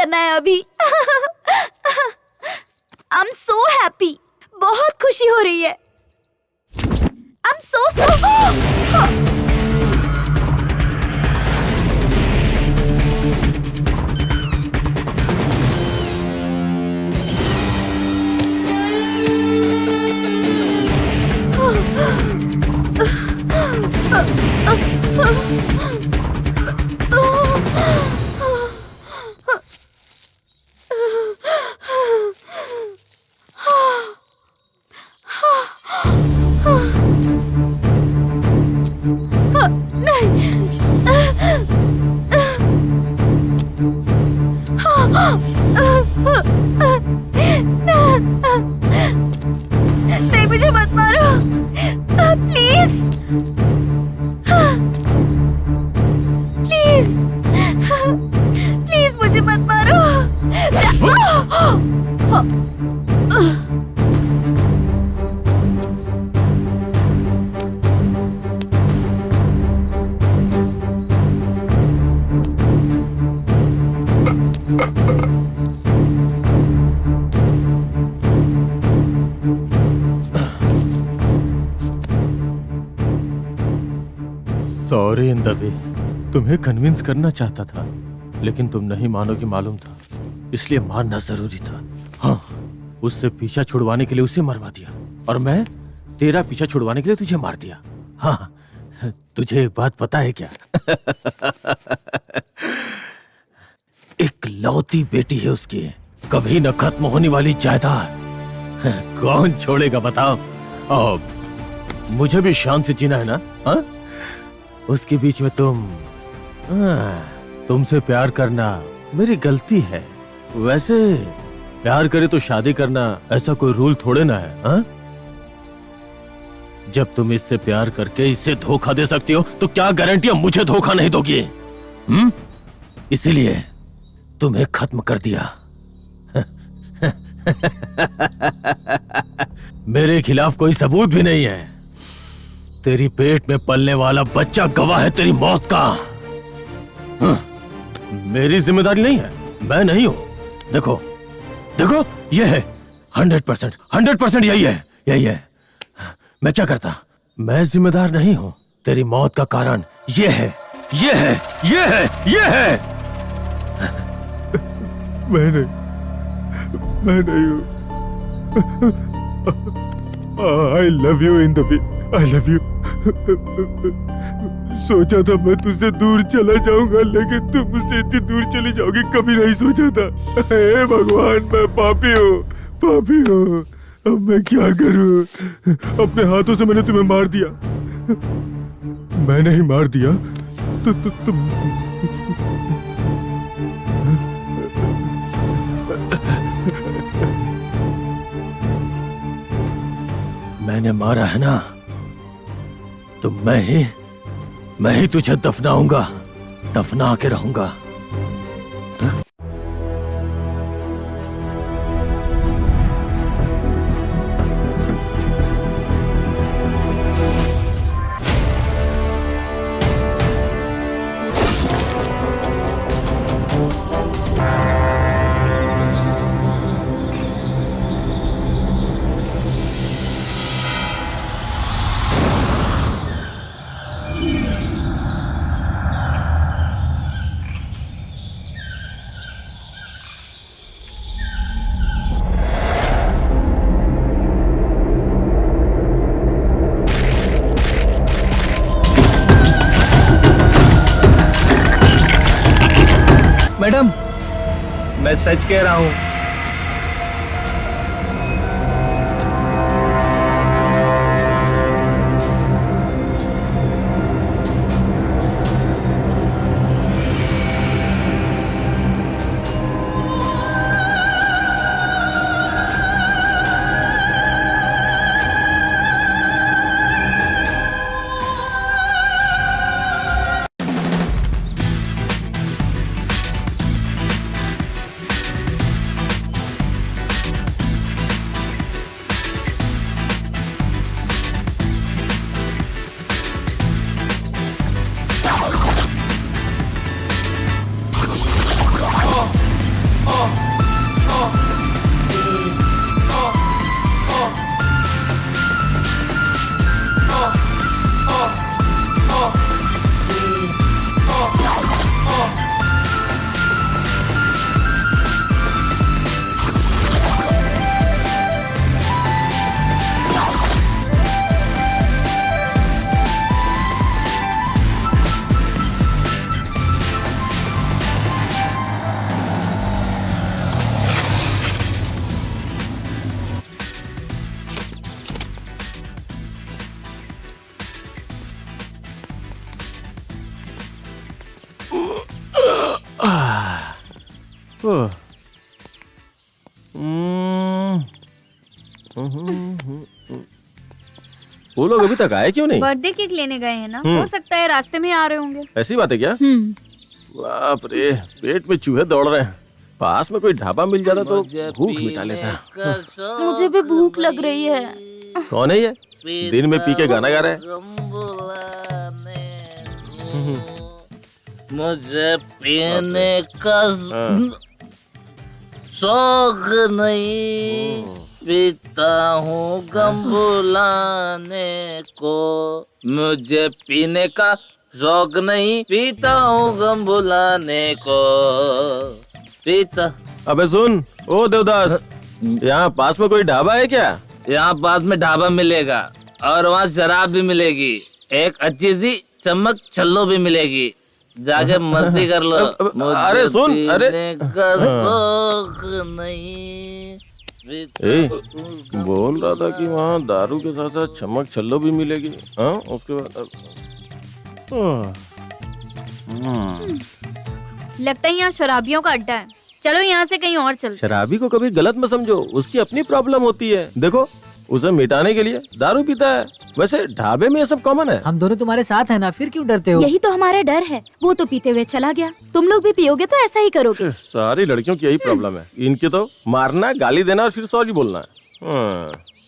करना है अभी। आई एम सो हैप्पी, बहुत खुशी हो रही है। आई एम सो नहीं, मुझे मत मारो प्लीज, प्लीज, प्लीज मुझे मत मारो। सॉरी इंदवी, तुम्हें कन्विंस करना चाहता था, लेकिन तुम नहीं मानोगी मालूम था, इसलिए मारना जरूरी था। हाँ, उससे पीछा छुड़वाने के लिए उसे मरवा दिया, और मैं तेरा पीछा छुड़वाने के लिए तुझे मार दिया। हाँ, तुझे एक बात पता है क्या? एक लौती बेटी है उसकी, कभी न खत्म होने वाली जायदाद। कौन छोड़ेगा बताओ? अब मुझे भी शान से जीना है ना? हाँ? उसके बीच में तुमसे प्यार करना मेरी गलती है। वैसे प्यार करे तो शादी करना ऐसा कोई रूल थोड़े ना है। हा? जब तुम इससे प्यार करके इसे धोखा दे सकती हो, तो क्या गारंटी है मुझे धोखा नहीं दोगी? इसीलिए तुम्हें खत्म कर दिया। मेरे खिलाफ कोई सबूत भी नहीं है। तेरी पेट में पलने वाला बच्चा गवाह है तेरी मौत का। मेरी जिम्मेदारी नहीं है, मैं नहीं हूं। देखो देखो, ये है 100% यही है। मैं क्या करता? मैं जिम्मेदार नहीं हूं। तेरी मौत का कारण ये है। मैं नहीं हूं। I love you इंदवी, I love you। सोचा था मैं तुझसे दूर चला जाऊंगा, लेकिन तुम मुझसे इतनी दूर चली जाओगी कभी नहीं सोचा था। हे भगवान, मैं पापी हूँ। अब मैं क्या करूं? अपने हाथों से मैंने तुम्हें मार दिया। मैं नहीं मार दिया तो तुम मैंने मारा है ना, तो मैं ही तुझे दफनाऊंगा, दफना के रहूंगा। मैडम, मैं सच कह रहा हूं। वो लोग अभी तक आए क्यों नहीं? बर्थडे केक लेने गए हैं ना, हो सकता है रास्ते में आ रहे होंगे। ऐसी बात है क्या? बाप रे, पेट में चूहे दौड़ रहे हैं। पास में कोई ढाबा मिल जाता तो भूख मिटा लेता। मुझे भी भूख लग रही है। कौन है ये? दिन में पी के गाना गा रहा है। मुझे पीने का शौक नहीं, पीता हूँ गम भुलाने को। मुझे पीने का शौक नहीं, पीता हूँ गम भुलाने को। पीता। अबे सुन, ओ देवदास, यहाँ पास में कोई ढाबा है क्या? यहाँ पास में ढाबा मिलेगा और वहाँ शराब भी मिलेगी, एक अच्छी सी चम्मच छल्लो भी मिलेगी। जाके मस्ती कर लो। अरे सुन, अरे का शौक नहीं। बोल रहा था कि वहाँ दारू के साथ साथ चम्मच छल्लो भी मिलेगी। हाँ, उसके बाद लगता है यहाँ शराबियों का अड्डा है। चलो यहाँ से कहीं और चलते। शराबी को कभी गलत मत समझो, उसकी अपनी प्रॉब्लम होती है। देखो, उसे मिटाने के लिए दारू पीता है। वैसे ढाबे में ये सब कॉमन है। हम दोनों तुम्हारे साथ हैं ना, फिर क्यों डरते हो? यही तो हमारा डर है। वो तो पीते हुए चला गया, तुम लोग भी पियोगे तो ऐसा ही करोगे। सारी लड़कियों की यही प्रॉब्लम है। इनके तो मारना, गाली देना और फिर सॉरी बोलना है।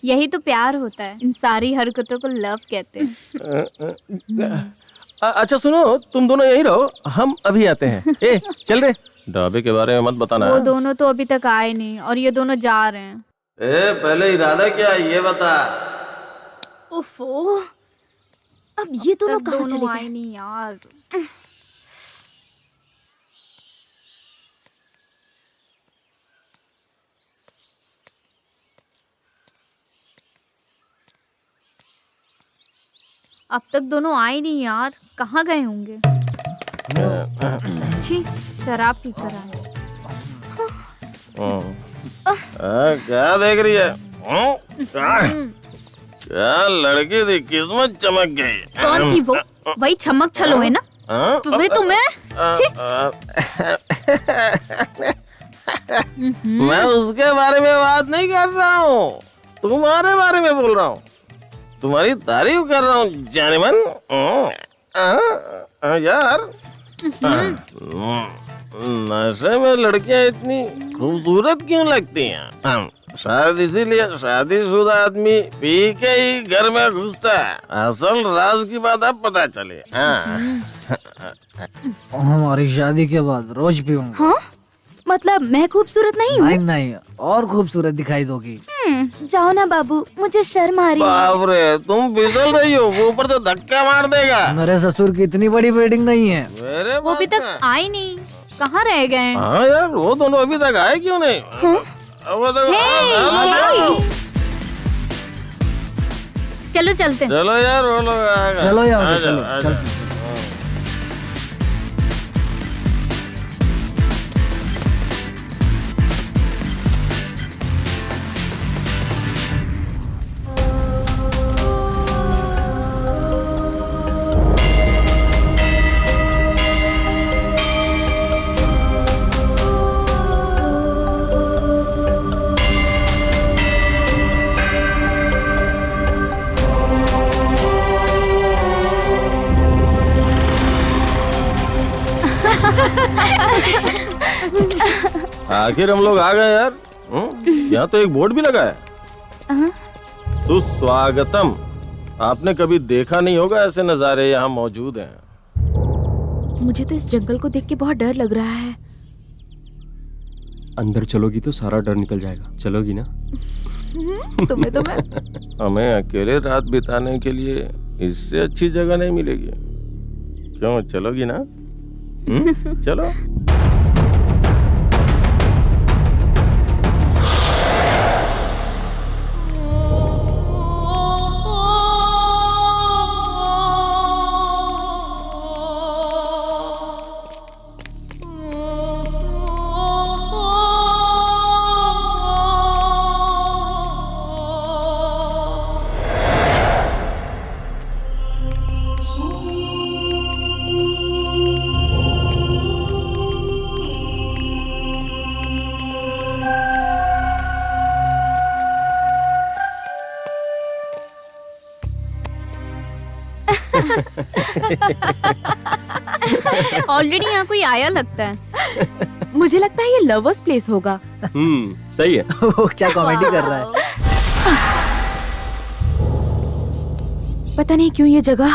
यही तो प्यार होता है। इन सारी हरकतों को लव कहते हैं। अच्छा सुनो, तुम दोनों यही रहो, हम अभी आते हैं। ए, चल रे। ढाबे के बारे में मत बताना। वो दोनों तो अभी तक आए नहीं और ये दोनों जा रहे हैं। पहले इरादा क्या है ये बता। ओफो, अब ये दोनों तब कहाँ दोनों चले आए गए? नहीं यार। अब तक दोनों आए नहीं यार, कहाँ गए होंगे? छी, शराब पी कर आए। क्या देख रही है? क्या लड़की थी, किस्मत चमक गई। कौन थी वो? वही छमक छलो है ना? तुम्हें मैं उसके बारे में बात नहीं कर रहा हूँ, तुम्हारे बारे में बोल रहा हूँ। तुम्हारी तारीफ कर रहा हूँ जाने मन। यार, नशे में लड़कियाँ इतनी खूबसूरत क्यों लगती हैं? शायद इसीलिए शादीशुदा आदमी पी के ही घर में घुसता है। असल राज की बात अब पता चले। हमारी शादी के बाद रोज पीऊंगा। हाँ? मतलब मैं खूबसूरत नहीं हूँ? नहीं नहीं, और खूबसूरत दिखाई दोगी। जाओ ना बाबू, मुझे शर्म आ रही है। बाप रे, तुम फिसल रही हो, वो ऊपर तो धक्का मार देगा। मेरे ससुर की इतनी बड़ी बिल्डिंग नहीं है। मेरे वो अभी तक आए नहीं, कहाँ रह गए? हाँ यार, वो दोनों अभी तक आए क्यों नहीं? वो तो चलो चलते हैं। चलो यार, वो लोग आ गए। चलो यार, आजा, चलो आजा। चलते हैं। आखिर हम लोग आ गए यार। यहाँ तो एक बोर्ड भी लगा है, सुस्वागतम। आपने कभी देखा नहीं होगा ऐसे नजारे यहाँ मौजूद हैं। मुझे तो इस जंगल को देख के बहुत डर लग रहा है। अंदर चलोगी तो सारा डर निकल जाएगा। चलोगी ना? तुम्हें तो मैं हमें अकेले रात बिताने के लिए इससे अच्छी जगह नहीं मिलेगी। क्यों, चलोगी ना? चलो। ऑलरेडी यहाँ कोई आया लगता है। मुझे लगता है ये लवर्स प्लेस होगा। सही है। वो क्या कॉमेडी कर रहा है। पता नहीं क्यों ये जगह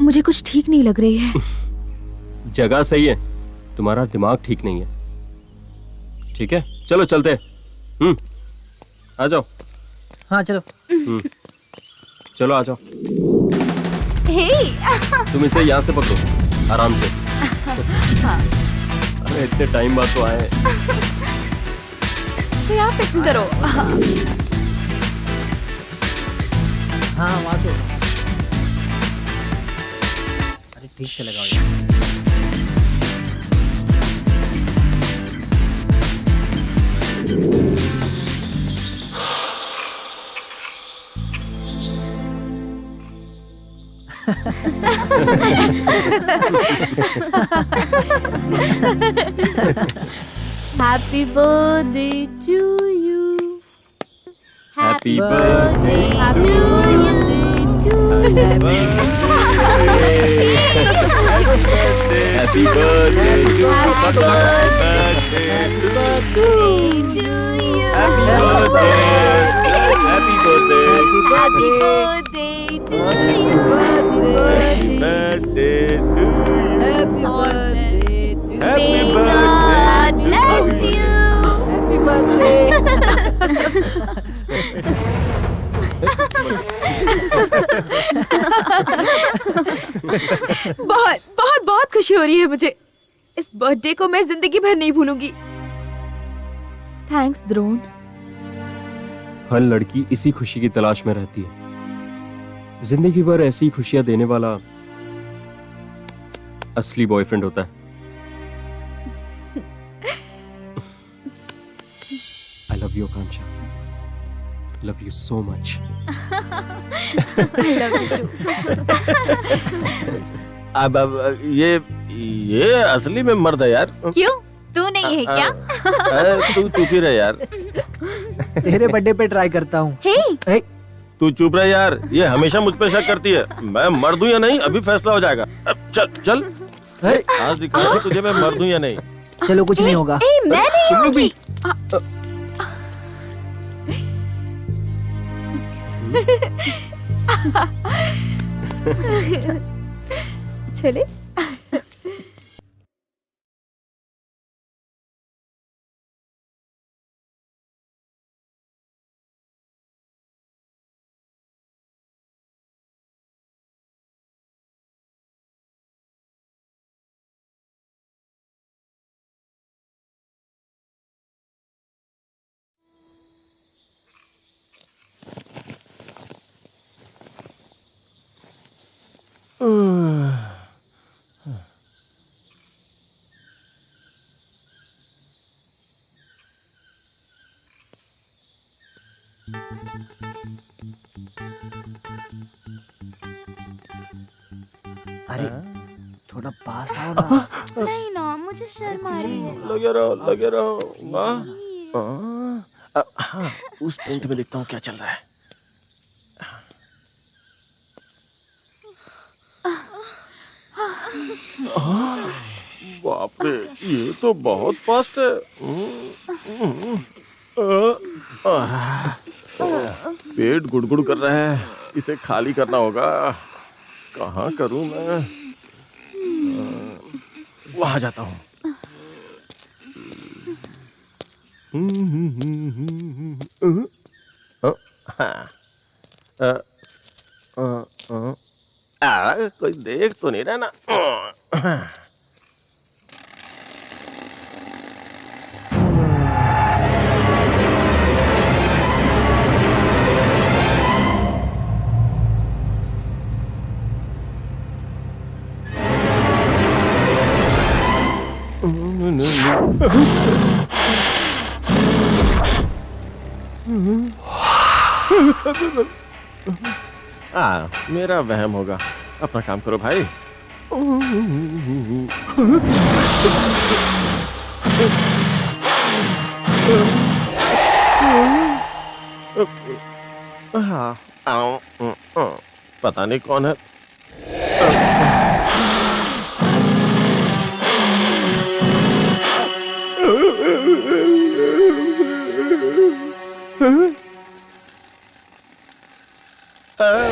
मुझे कुछ ठीक नहीं लग रही है। जगह सही है, तुम्हारा दिमाग ठीक नहीं है। ठीक है, चलो चलते हैं। आ जाओ। हाँ चलो। चलो आ जाओ। हे तुम इसे यहाँ से पकड़ो, आराम से। अरे इतने टाइम बाद तो आए। तो यहाँ फिक्स करो। हाँ वहाँ से। अरे ठीक से लगाओ यार। Happy birthday to you. Happy birthday to you. Happy birthday to Happy happy birthday Happy birthday to you. Birthday to Happy birthday to May God bless you. Happy birthday. बहुत बहुत बहुत खुशी हो रही है मुझे। इस बर्थडे को मैं जिंदगी भर नहीं भूलूंगी। थैंक्स द्रोण। हर लड़की इसी खुशी की तलाश में रहती है। जिंदगी भर ऐसी खुशियां देने वाला असली बॉयफ्रेंड होता है। आई love you Akanksha, love you so much. अब ये असली में मर्द है यार। क्यों? तू नहीं है क्या? तू चुप ही रह यार। तेरे बर्थडे पे ट्राई करता हूँ। हे तू चुप रह यार, ये हमेशा मुझ पे शक करती है। मैं मर्द हूँ या नहीं अभी फैसला हो जाएगा। अब चल चल, आज दिखा दे तुझे मैं मर्द हूँ या नहीं। चलो कुछ नहीं होगा। हे मैं नहीं होंगी। चले। अरे थोड़ा पास आओ ना। नहीं ना, मुझे शर्म आ रही है। लगे रहो हाँ, उस टेंट में देखता हूँ क्या चल रहा है। बाप रे, ये तो बहुत फास्ट है। पेट गुड़गुड़ कर रहा है, इसे खाली करना होगा। कहाँ करूँ मैं? वहां जाता हूँ। कोई देख तो नहीं रहा ना? मेरा वहम होगा। अपना काम करो भाई। पता नहीं कौन है।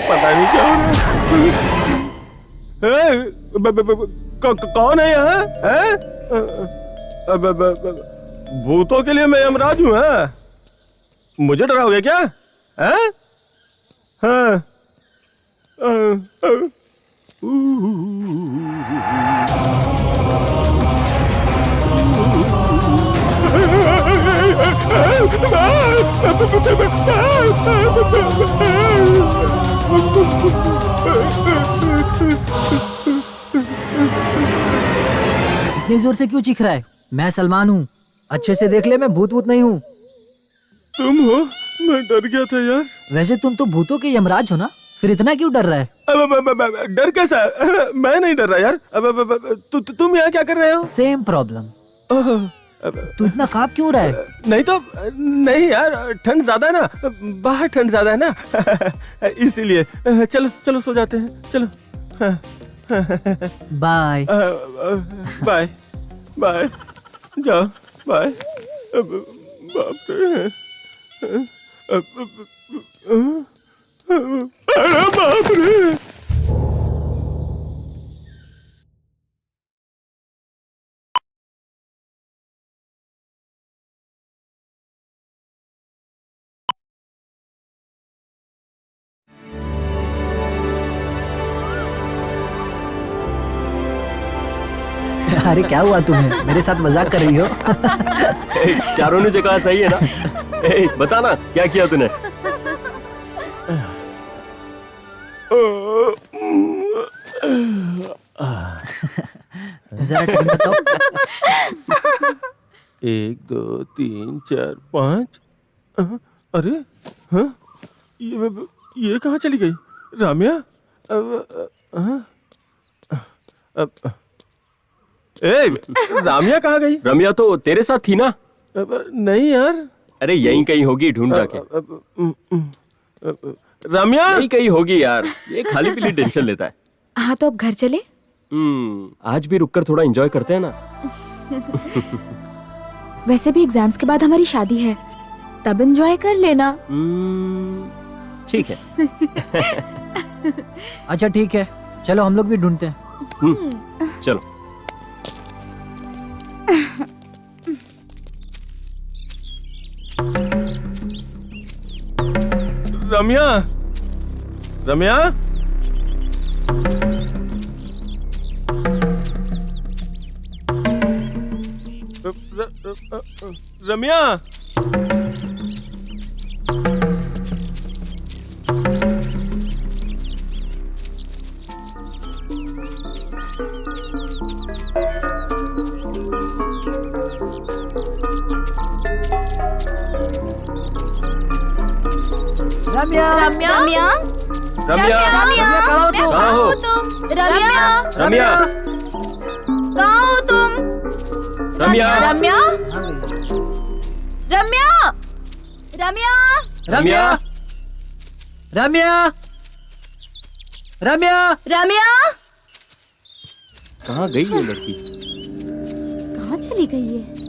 पता नहीं क्या हो रहा है। कौन है यहाँ? भूतों के लिए मैं यमराज हूँ। मुझे डराओगे क्या? हैं? हाँ। इतनी जोर से क्यों चीख रहा है? मैं सलमान हूँ, अच्छे से देख ले, मैं भूत वूत नहीं हूँ। तुम हो? मैं डर गया था यार। वैसे तुम तो भूतों के यमराज हो ना, फिर इतना क्यों डर रहा है? डर कैसा? मैं नहीं डर रहा यार। तुम यहाँ क्या कर रहे हो? Same problem. तू इतना कांप क्यों रहा है? नहीं तो नहीं यार, ठंड ज्यादा है ना, बाहर ठंड ज्यादा है ना, इसीलिए। चलो चलो सो जाते हैं, चलो। बाय। बाय बाय, जाओ बाय। बाप रे, अरे बाप रे। अरे क्या हुआ तुम्हें? मेरे साथ मजाक कर रही हो? चारों ने जो कहा सही है ना। बता ना क्या किया तूने? जरा टाइम बताओ। 1 2 3 4 5। अरे हाँ, ये कहाँ चली गई? राम्या? राम्या कहाँ गई? रम्या तो तेरे साथ थी ना? नहीं यार। अरे यहीं कहीं होगी, ढूंढ जाके। राम्या यहीं कहीं होगी यार, ये खाली पीली टेंशन लेता है। हाँ तो अब घर चले? आज भी रुककर थोड़ा एंजॉय करते हैं ना। वैसे भी एग्जाम्स के बाद हमारी शादी है, तब एंजॉय कर लेना। ठीक है। अच्छा ठीक है, चलो हम लोग भी ढूंढते हैं। चलो। रम्या, रम्या, रम्या, रम्या, रम्या, रम्या, रम्या, रम्या कहाँ हो तुम? कहाँ हो? तुम? रम्या, रम्या, कहाँ हो तुम? रम्या, रम्या, रम्या, रम्या, रम्या, रम्या, रम्या, रम्या, कहाँ गई ये लड़की? कहाँ चली गई है?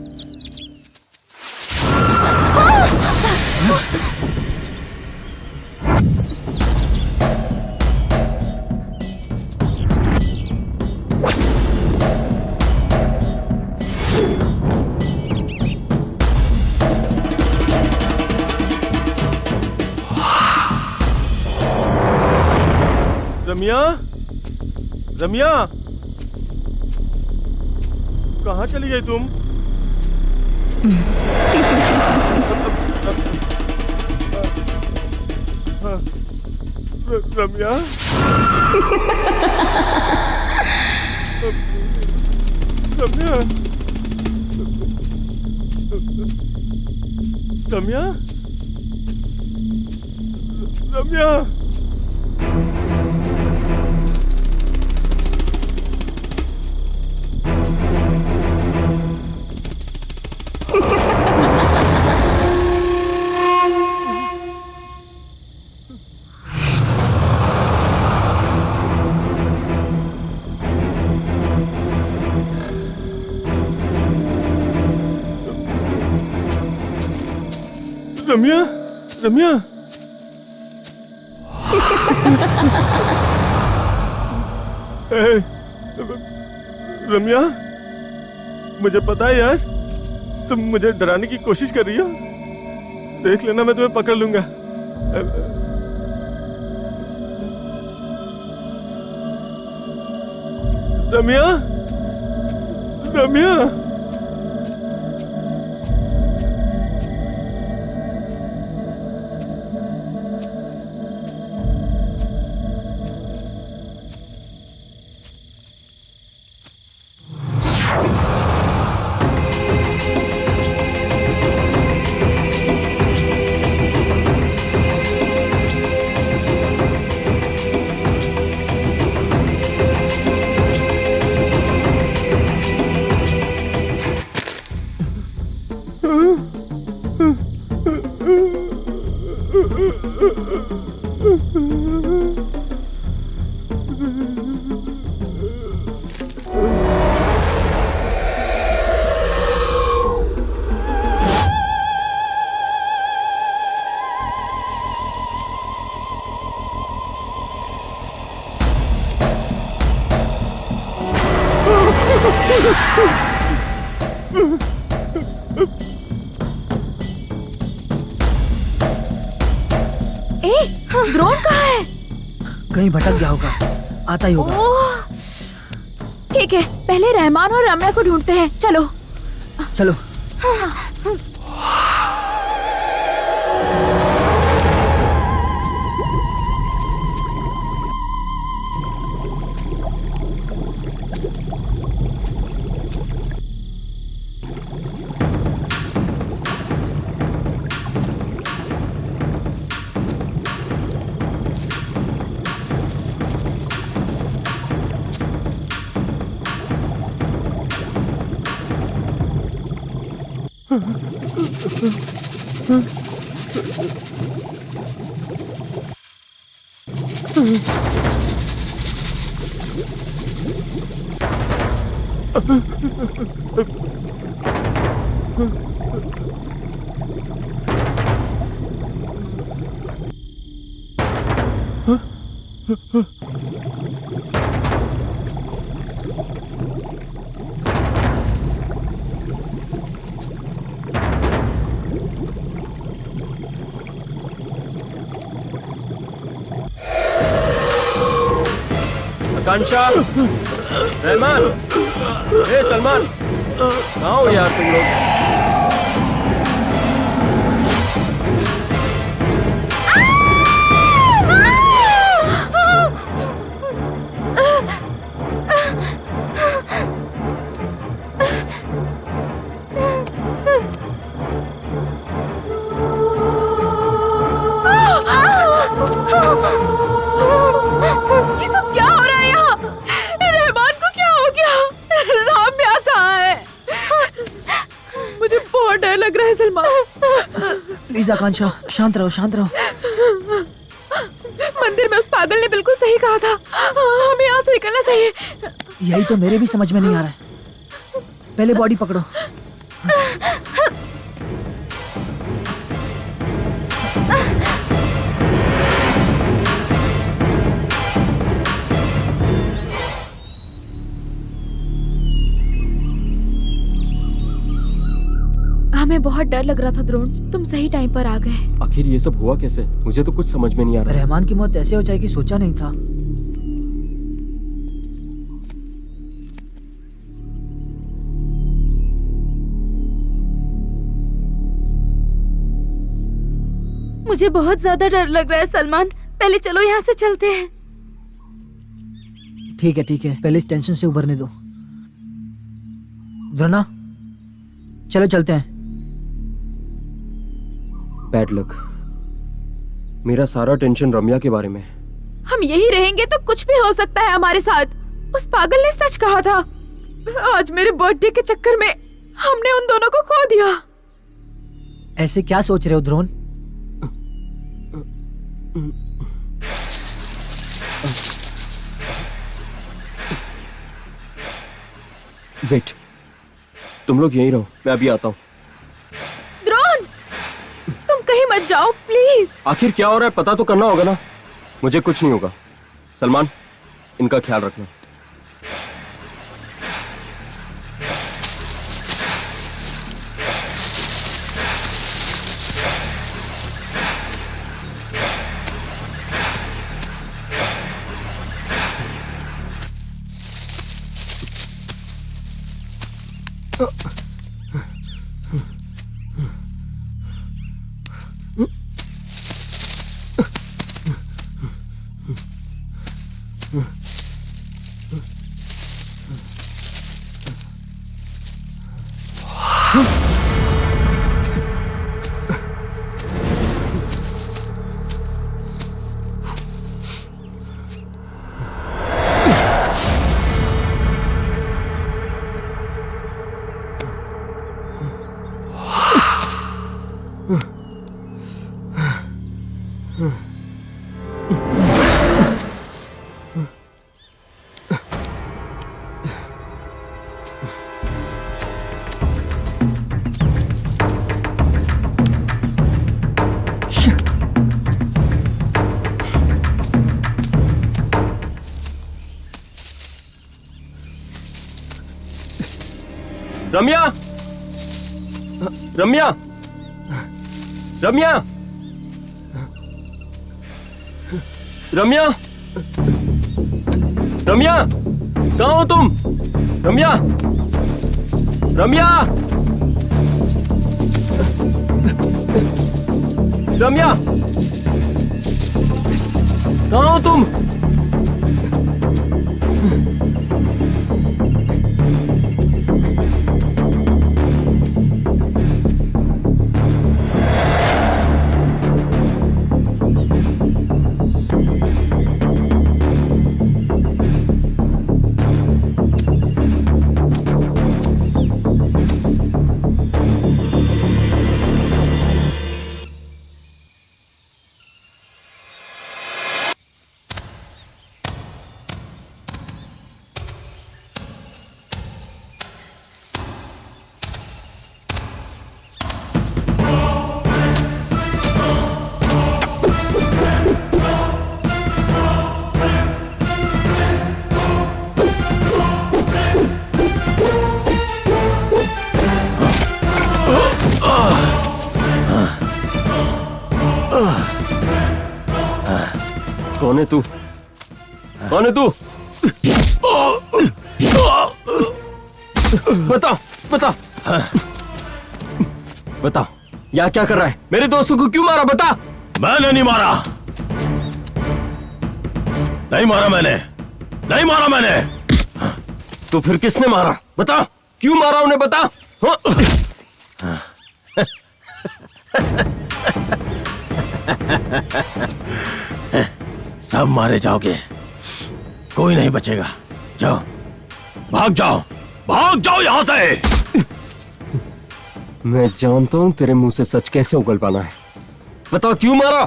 रम्या, रम्या, कहाँ चली गई तुम? रम्या, रम्या, रम्या, रम्या, रम्या रम्या ए, रम्या मुझे पता है यार तुम मुझे डराने की कोशिश कर रही हो। देख लेना मैं तुम्हें पकड़ लूंगा। रम्या रम्या ड्रोन कहाँ है? कहीं भटक गया होगा, आता ही होगा। ओह, ठीक है, पहले रहमान और रम्या को ढूंढते हैं। चलो चलो। आकांक्षा, रहमान, ए सलमान, कहाँ हो यार तुम लोग? ये सब क्या हो रहा है यहाँ? रहमान को क्या हो गया? राम्या कहाँ है? मुझे बहुत डर लग रहा है सलमान। प्लीज आकांक्षा, शांत रहो, शांत रहो। मंदिर में उस पागल ने बिल्कुल सही कहा था, हमें यहाँ से निकलना चाहिए। यही तो मेरे भी समझ में नहीं आ रहा है। पहले बॉडी पकड़ो। हमें बहुत डर लग रहा था द्रोण, तुम सही टाइम पर आ गए। आखिर ये सब हुआ कैसे? मुझे तो कुछ समझ में नहीं आ रहा। रहमान की मौत ऐसे हो जाएगी सोचा नहीं था। मुझे बहुत ज्यादा डर लग रहा है सलमान, पहले चलो यहाँ से चलते हैं। ठीक है ठीक है, पहले इस टेंशन से उभरने दो। द्रोना, चलो चलते हैं। Bad luck. मेरा सारा टेंशन रम्या के बारे में है। हम यही रहेंगे तो कुछ भी हो सकता है हमारे साथ। उस पागल ने सच कहा था। आज मेरे बर्थडे के चक्कर में हमने उन दोनों को खो दिया। ऐसे क्या सोच रहे हो द्रोण? वेट, तुम लोग यहीं रहो, मैं अभी आता हूँ। द्रोण, तुम कहीं मत जाओ प्लीज। आखिर क्या हो रहा है पता तो करना होगा ना। मुझे कुछ नहीं होगा। सलमान, इनका ख्याल रखना। रम्या, रम्या, रम्या, रम्या, रम्या, कहाँ हो तुम? रम्या, रम्या, रम्या, कहाँ हो तुम? कौन है तू? कौन है तू? बता, बता, बता, यहाँ क्या कर रहा है? मेरे दोस्तों को क्यों मारा? बता। मैंने नहीं मारा, नहीं मारा मैंने, नहीं मारा मैंने। तो फिर किसने मारा? बता, क्यों मारा उन्हें? बता। हाँ? सब मारे जाओगे, कोई नहीं बचेगा। जाओ, भाग जाओ, भाग जाओ यहां से। मैं जानता हूं तेरे मुंह से सच कैसे उगल पाना है। बता, क्यों मारा?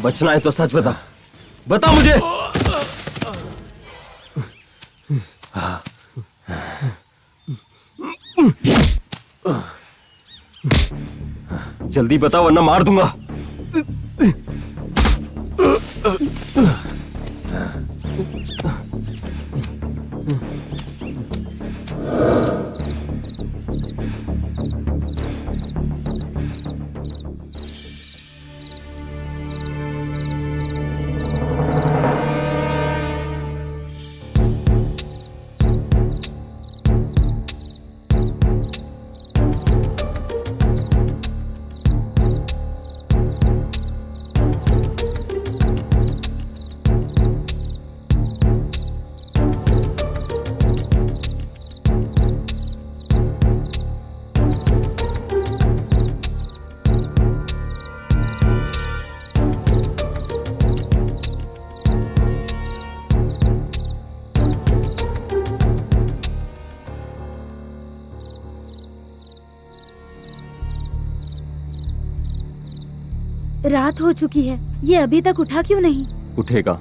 बचना है तो सच बता, बता मुझे। जल्दी बता वरना मार दूंगा। रात हो चुकी है, ये अभी तक उठा क्यों नहीं? उठेगा,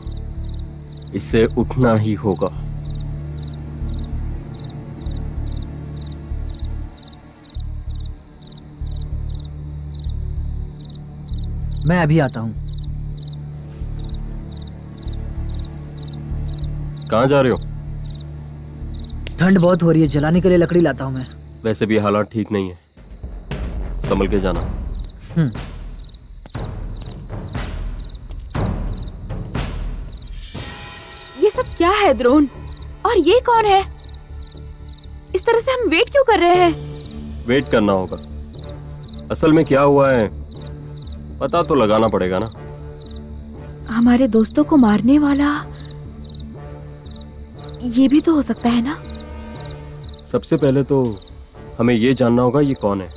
इसे उठना ही होगा। मैं अभी आता हूँ। कहाँ जा रहे हो? ठंड बहुत हो रही है, जलाने के लिए लकड़ी लाता हूँ मैं। वैसे भी हालात ठीक नहीं है, संभल के जाना। ये सब क्या है द्रोण? और ये कौन है? इस तरह से हम वेट क्यों कर रहे हैं? वेट करना होगा। असल में क्या हुआ है पता तो लगाना पड़ेगा ना। हमारे दोस्तों को मारने वाला ये भी तो हो सकता है ना? सबसे पहले तो हमें ये जानना होगा ये कौन है।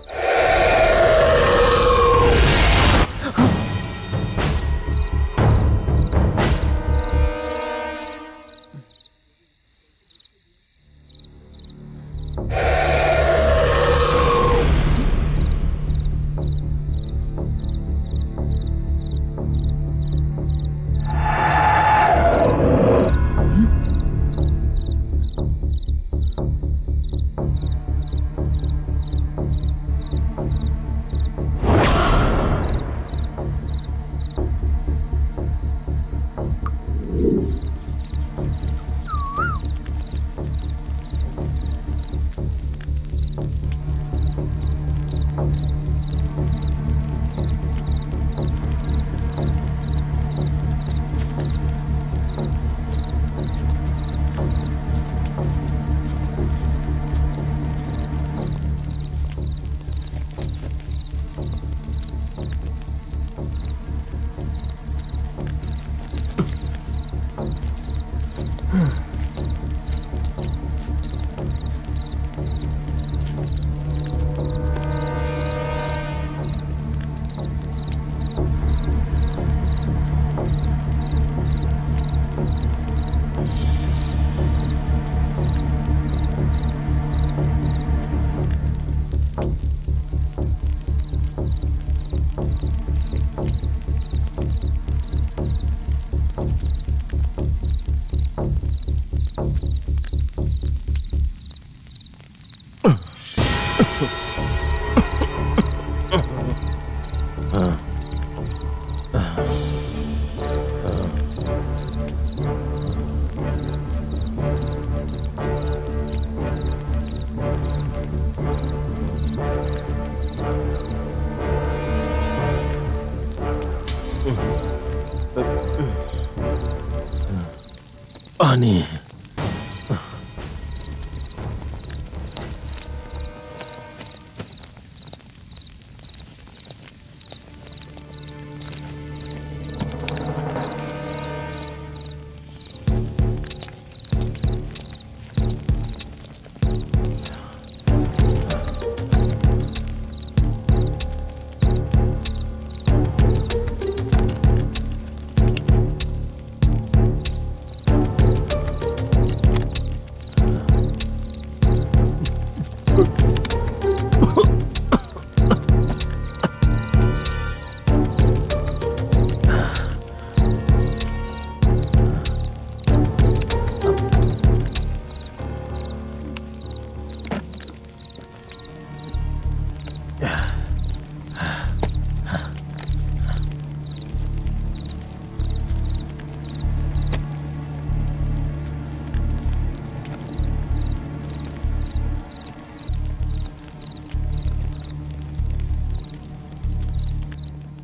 पानी।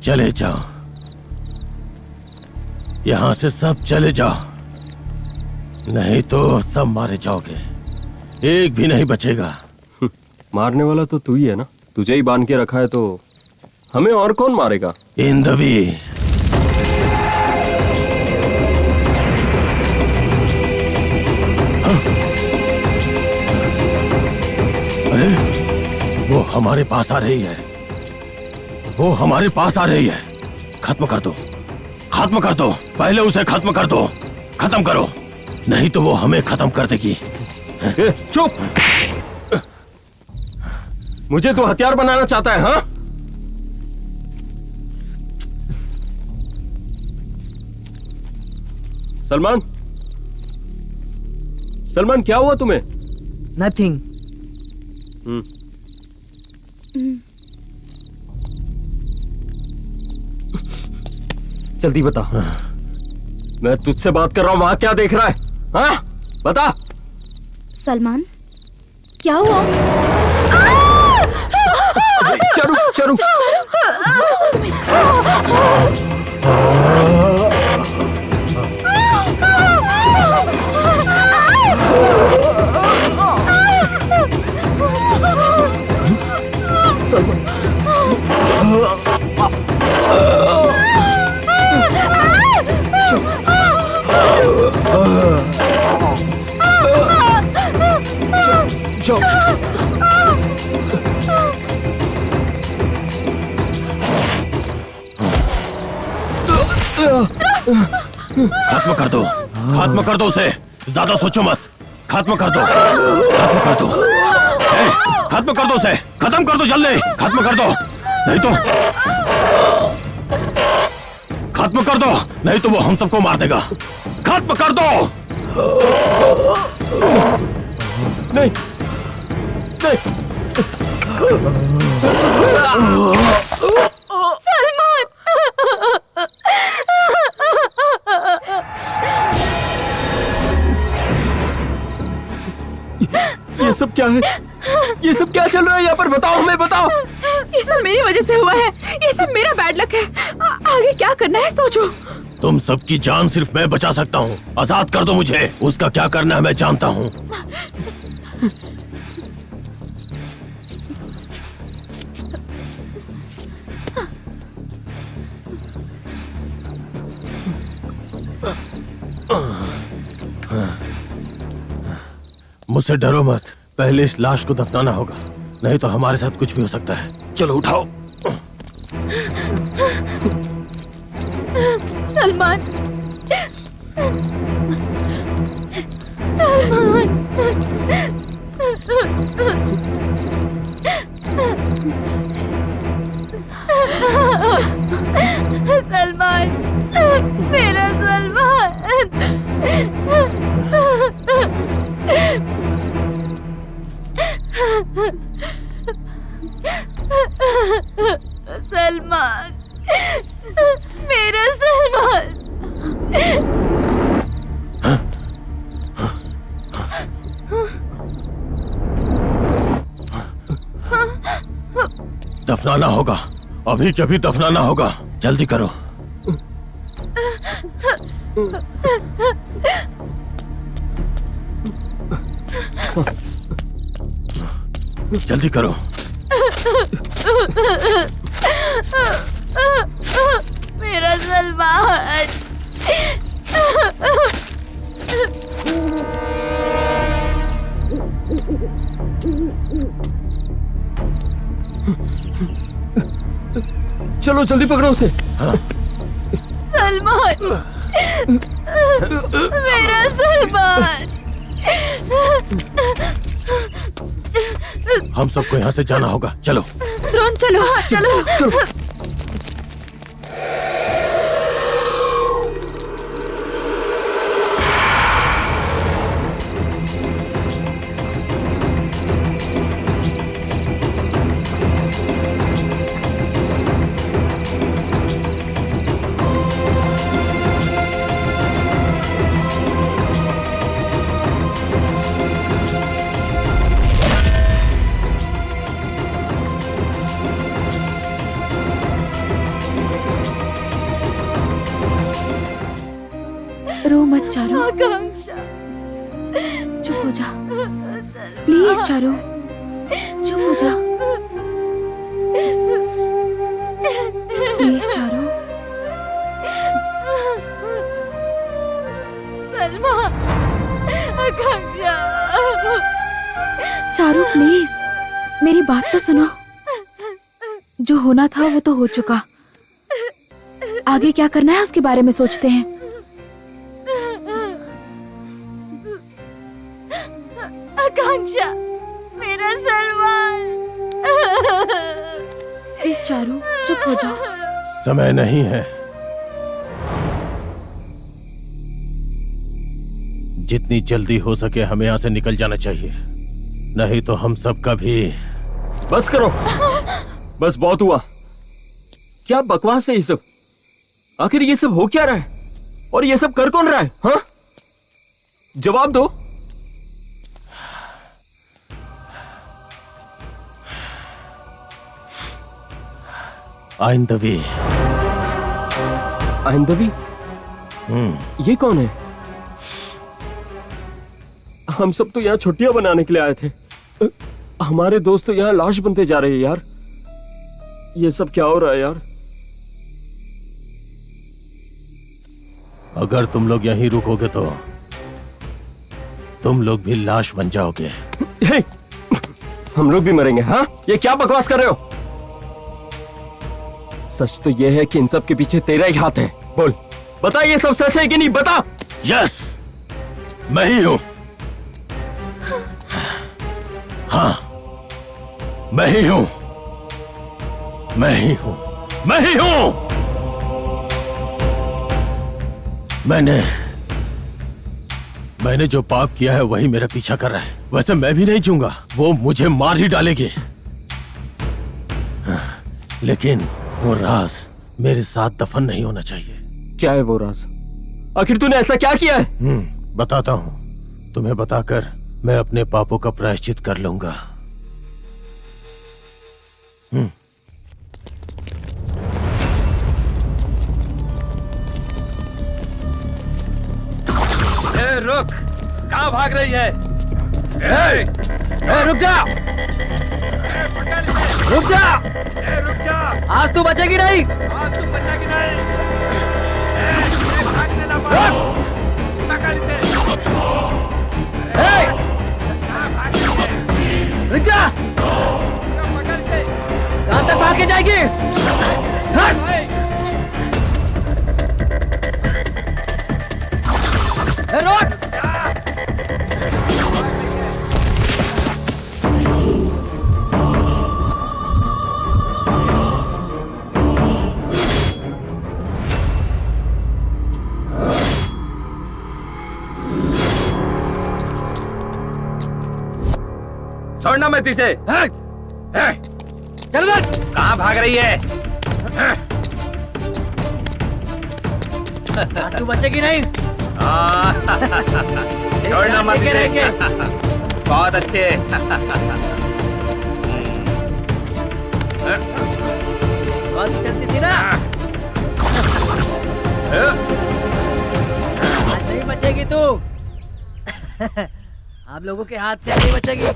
चले जाओ, यहां से सब चले जाओ, नहीं तो सब मारे जाओगे, एक भी नहीं बचेगा। मारने वाला तो तू ही है ना, तुझे ही बांध के रखा है तो हमें और कौन मारेगा? इंदवी, अरे वो हमारे पास आ रही है, वो हमारे पास आ रही है। खत्म कर दो, खत्म कर दो, पहले उसे खत्म कर दो, खत्म करो, नहीं तो वो हमें खत्म कर देगी। चुप! मुझे तो हथियार बनाना चाहता है, हाँ? सलमान, सलमान क्या हुआ तुम्हें? नथिंग। जल्दी बता, मैं तुझसे बात कर रहा हूँ, वहां क्या देख रहा है? हाँ बता। सलमान, क्या हुआ? चारू चारू खत्म कर दो, खत्म कर दो उसे, ज्यादा सोचो मत, खत्म कर दो, खत्म कर दो, खत्म कर दो उसे, खत्म कर दो जल्दी, खत्म कर दो, नहीं तो खत्म कर दो, नहीं तो वो हम सबको मार देगा, खत्म कर दो। नहीं नहीं ये सब क्या है? ये सब क्या चल रहा है यहाँ पर? बताओ हमें, बताओ। ये सब मेरी वजह से हुआ है, ये सब मेरा बैड लक है। आगे क्या करना है सोचो। तुम सबकी जान सिर्फ मैं बचा सकता हूँ, आजाद कर दो मुझे, उसका क्या करना है मैं जानता हूँ। मुझसे डरो मत, पहले इस लाश को दफनाना होगा, नहीं तो हमारे साथ कुछ भी हो सकता है। चलो उठाओ। सलमान, सलमान, सलमान, मेरा सलमान। सलमान, मेरा सलमान। दफनाना होगा, अभी के अभी दफनाना होगा, जल्दी करो। जल्दी करो। मेरा सलमान। चलो जल्दी पकड़ो उसे। सलमान, मेरा सलमान। हम सबको यहाँ से जाना होगा, चलो। द्रोण चलो, चलो, चलो। रो मत चारू, चुप हो जा, प्लीज चारू, चुप हो जा, please Charu. Salman, Akanksha. Charu please, मेरी बात तो सुनो। जो होना था वो तो हो चुका, आगे क्या करना है उसके बारे में सोचते हैं। आकांक्षा, मेरा सलमान। प्लीज चारू, चुप हो जाओ। समय नहीं है, जितनी जल्दी हो सके हमें यहाँ से निकल जाना चाहिए, नहीं तो हम सबका भी। बस करो, बस बहुत हुआ। क्या बकवास है ये सब? आखिर ये सब हो क्या रहा है और ये सब कर कौन रहा है? हाँ, जवाब दो। आइंदवी। आइंदवी? ये कौन है? हम सब तो यहाँ छुट्टियां बनाने के लिए आए थे। हमारे दोस्त तो यहाँ लाश बनते जा रहे हैं यार। ये सब क्या हो रहा है यार? अगर तुम लोग यहीं रुकोगे तो तुम लोग भी लाश बन जाओगे। हे, हम लोग भी मरेंगे? हाँ, ये क्या बकवास कर रहे हो? सच तो ये है कि इन सब के पीछे तेरा ही हाथ है। बोल, बता, ये सब सच है कि नहीं? बता। यस, मैं ही हूं। हाँ, मैं ही हूं, मैं ही हूं, मैं ही हूं। मैंने जो पाप किया है वही मेरा पीछा कर रहा है। वैसे मैं भी नहीं चाहूंगा, वो मुझे मार ही डालेगी। लेकिन वो राज मेरे साथ दफन नहीं होना चाहिए। क्या है वो राज? आखिर तूने ऐसा क्या किया है? बताता हूं। तुम्हें बताकर मैं अपने पापों का प्रायश्चित कर लूंगा। रुक, कहाँ भाग रही है? रुक जा, रुक जा, रुक जा, आज तू बचेगी नहीं। आज तुम बचेगी नहीं। भागने ना पकड़ से। रुक जा, पकड़ से। कहां तक भाग के जाएगी? हट! रोक! छोड़ना मत इसे। चल उधर। कहाँ भाग रही है? आज तू बचेगी नहीं। छोड़ना मत इसे। बहुत अच्छे। बहुत चलती थी ना। आज नहीं बचेगी तू। आप लोगों के हाथ से नहीं बचेगी।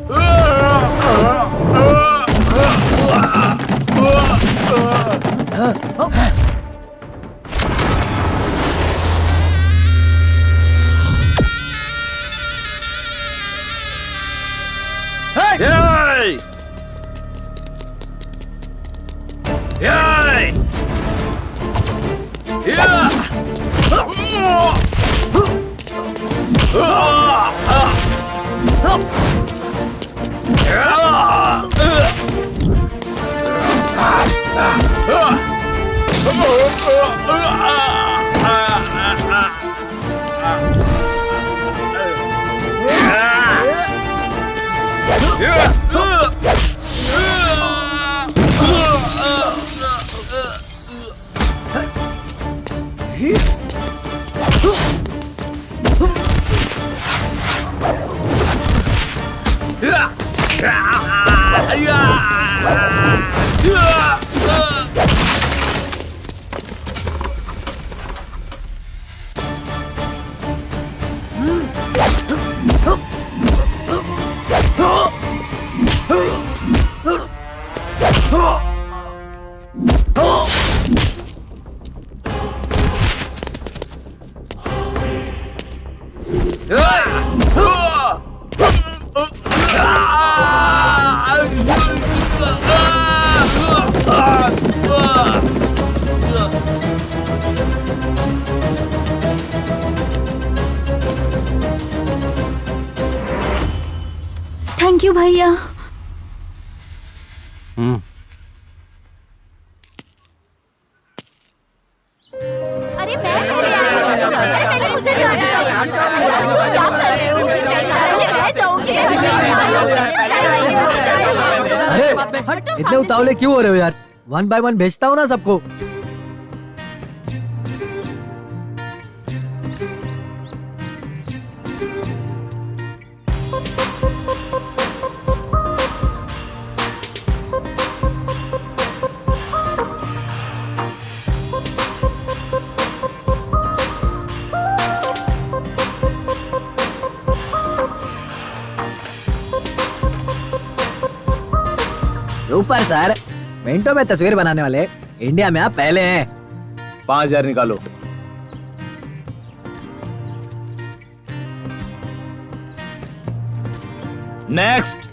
थैंक यू भैया। अरे मैं पहले आई हूँ। अरे पहले मुझे जाने दो। तुम क्या कर रहे हो? मैं जाऊंगी। अरे इतने उतावले क्यों हो रहे हो यार? 1 बाय 1 भेजता हूँ ना सबको। सुपर सर, मिनटों में तस्वीर बनाने वाले इंडिया में आप पहले हैं। 5,000 निकालो। नेक्स्ट।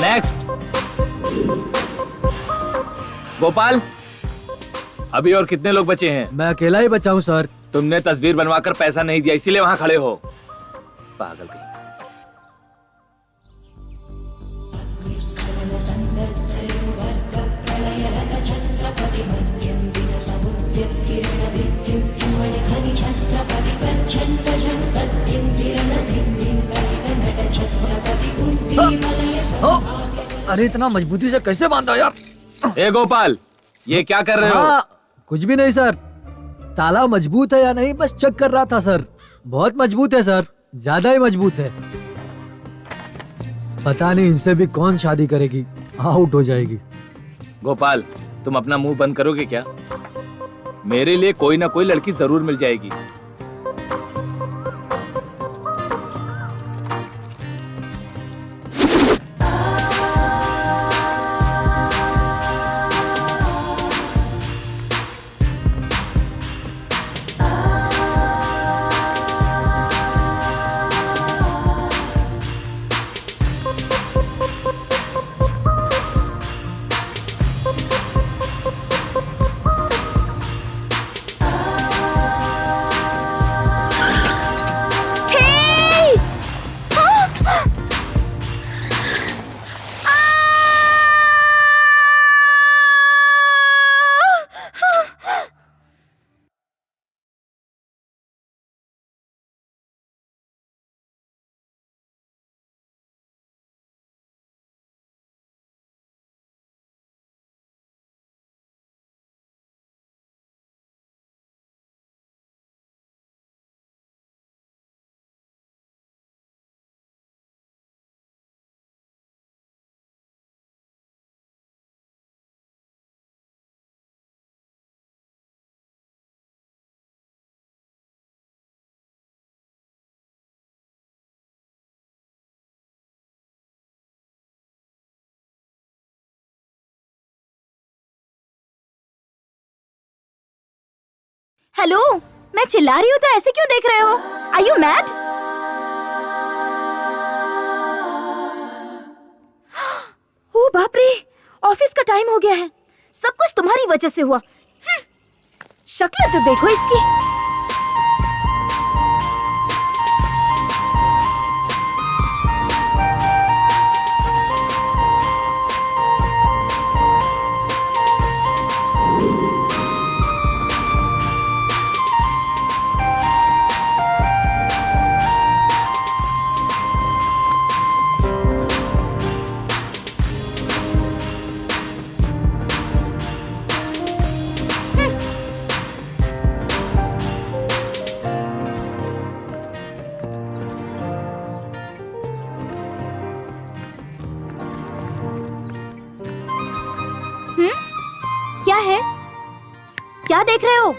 नेक्स्ट। गोपाल, अभी और कितने लोग बचे हैं? मैं अकेला ही बचा हूँ सर। तुमने तस्वीर बनवाकर पैसा नहीं दिया, इसीलिए वहां खड़े हो। पागल कहीं। अरे इतना मजबूती से कैसे बांधा यार? ए गोपाल, ये क्या कर रहे हो? कुछ भी नहीं सर, ताला मजबूत है या नहीं बस चेक कर रहा था सर। बहुत मजबूत है सर, ज्यादा ही मजबूत है। पता नहीं इनसे भी कौन शादी करेगी, आउट हो जाएगी। गोपाल, तुम अपना मुंह बंद करोगे क्या? मेरे लिए कोई ना कोई लड़की जरूर मिल जाएगी। हेलो, मैं चिल्ला रही हूँ तो ऐसे क्यों देख रहे हो? Are you mad? ओ बाप रे, ऑफिस का टाइम हो गया है। सब कुछ तुम्हारी वजह से हुआ। शक्ल तो देखो इसकी। क्या है? क्या देख रहे हो?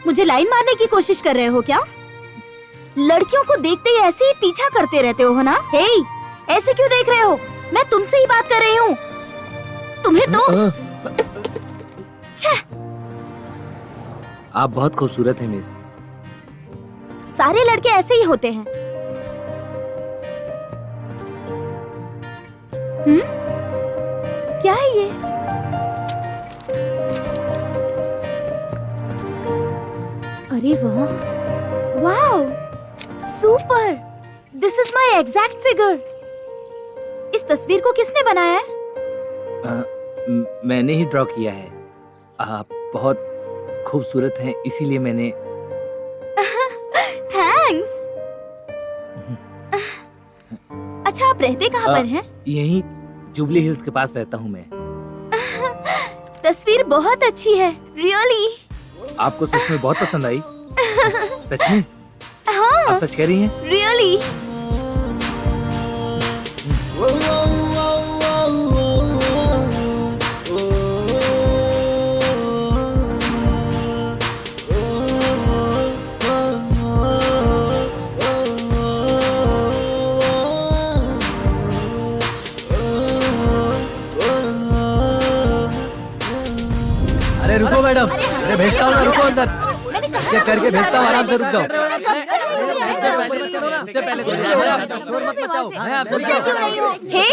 मुझे लाइन मारने की कोशिश कर रहे हो क्या? लड़कियों को देखते ही ऐसे ही पीछा करते रहते हो ना? हे, ऐसे क्यों देख रहे हो? मैं तुमसे ही बात कर रही हूँ। तुम्हें तो आप बहुत खूबसूरत हैं मिस। सारे लड़के ऐसे ही होते हैं। क्या है ये? अरे वाह, wow, super! This is my exact figure. तस्वीर को किसने बनाया है? मैंने ही ड्रॉ किया है। आप बहुत खूबसूरत हैं, इसीलिए मैंने। थैंक्स। अच्छा, आप रहते कहाँ पर हैं? यहीं जुबली हिल्स के पास रहता हूँ मैं। तस्वीर बहुत अच्छी है, रियली। आपको सच में बहुत पसंद आई? सच में? हाँ, आप सच कह रही हैं? रियली। अरे रुको मैडम, अरे भेजता हूँ ना, रुको अंदर। मैंने कहा चेक करके भेजता हूँ, आराम से रुक जाओ। शोर मत मचाओ। मैं आपसे सुनते क्यों नहीं हो? हे,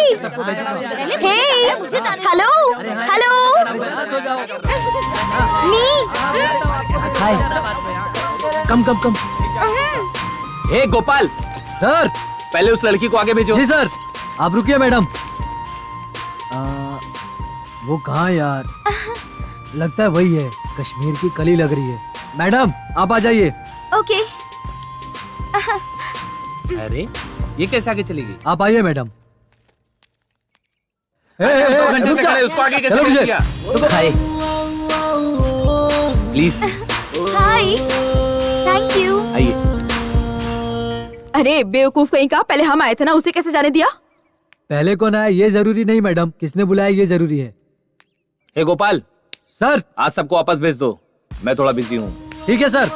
हेलो, हेलो, मी। हाय। कम कम कम। हे गोपाल, सर। पहले उस लड़की को आगे भेजो। जी सर, आप रुकिए मैडम। वो कहाँ यार? लगता है वही है, कश्मीर की कली लग रही है। मैडम आप आ जाइए। ओके। अरे ये कैसे आगे चली गई? आप आइए मैडम। घंटे से खड़े, उसको आगे कैसे चलो भेज मुझे। दिया? हाय, प्लीज हाय, थैंक यू। आइए। अरे बेवकूफ कहीं का, पहले हम आए थे ना, उसे कैसे जाने दिया? पहले कौन आया ये जरूरी नहीं मैडम, किसने बुलाया ये जरूरी है। हे गोपाल, सर। आज सबको वापस भेज दो, मैं थोड़ा बिजी हूँ। ठीक है सर।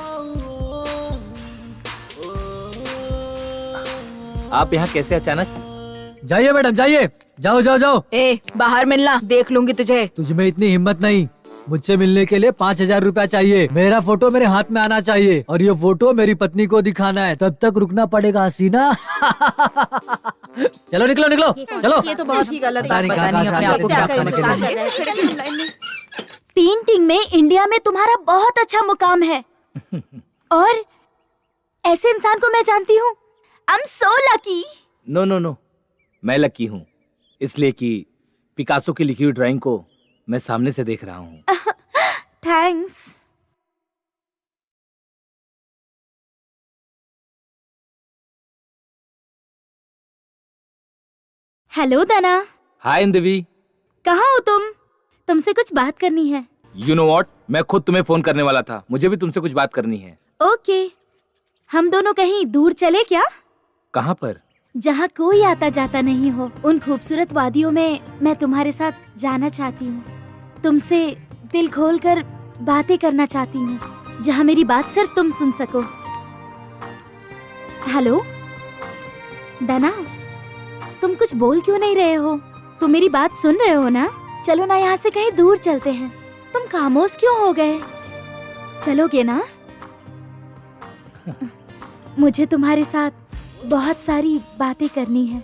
आप यहाँ कैसे अचानक? जाइए मैडम जाइए, जाओ जाओ जाओ। ए, बाहर मिलना, देख लूंगी तुझे। तुझमें इतनी हिम्मत नहीं। मुझसे मिलने के लिए 5,000 रुपया चाहिए। मेरा फोटो मेरे हाथ में आना चाहिए और ये फोटो मेरी पत्नी को दिखाना है। तब तक रुकना पड़ेगा हसीना। चलो निकलो निकलो, चलो। ये तो बहुत ही गलत पता बात नहीं पता कहाँ नहीं, से अपने आके आप को क्या क्या समझ समझ के रहा है। पेंटिंग में इंडिया में तुम्हारा बहुत अच्छा मुकाम है और ऐसे इंसान को मैं जानती हूँ। I am so lucky. No no no, मैं लकी हूँ इसलिए कि पिकासो की लिखी हुई ड्राइंग को मैं सामने से देख रहा हूँ। थैंक्स। हेलो दना। हाय इंदवी। कहाँ हो तुम? तुमसे कुछ बात करनी है। यू नो व्हाट, मैं खुद तुम्हें फोन करने वाला था, मुझे भी तुमसे कुछ बात करनी है। ओके, हम दोनों कहीं दूर चले क्या? कहाँ पर? जहाँ कोई आता जाता नहीं हो, उन खूबसूरत वादियों में मैं तुम्हारे साथ जाना चाहती हूँ। तुमसे दिल खोलकर बातें करना चाहती हूँ, जहाँ मेरी बात सिर्फ तुम सुन सको। हेलो दना, तुम कुछ बोल क्यों नहीं रहे हो? तुम मेरी बात सुन रहे हो ना? चलो ना, यहाँ से कहीं दूर चलते हैं। तुम खामोश क्यों हो गए? चलोगे ना? मुझे तुम्हारे साथ बहुत सारी बातें करनी है।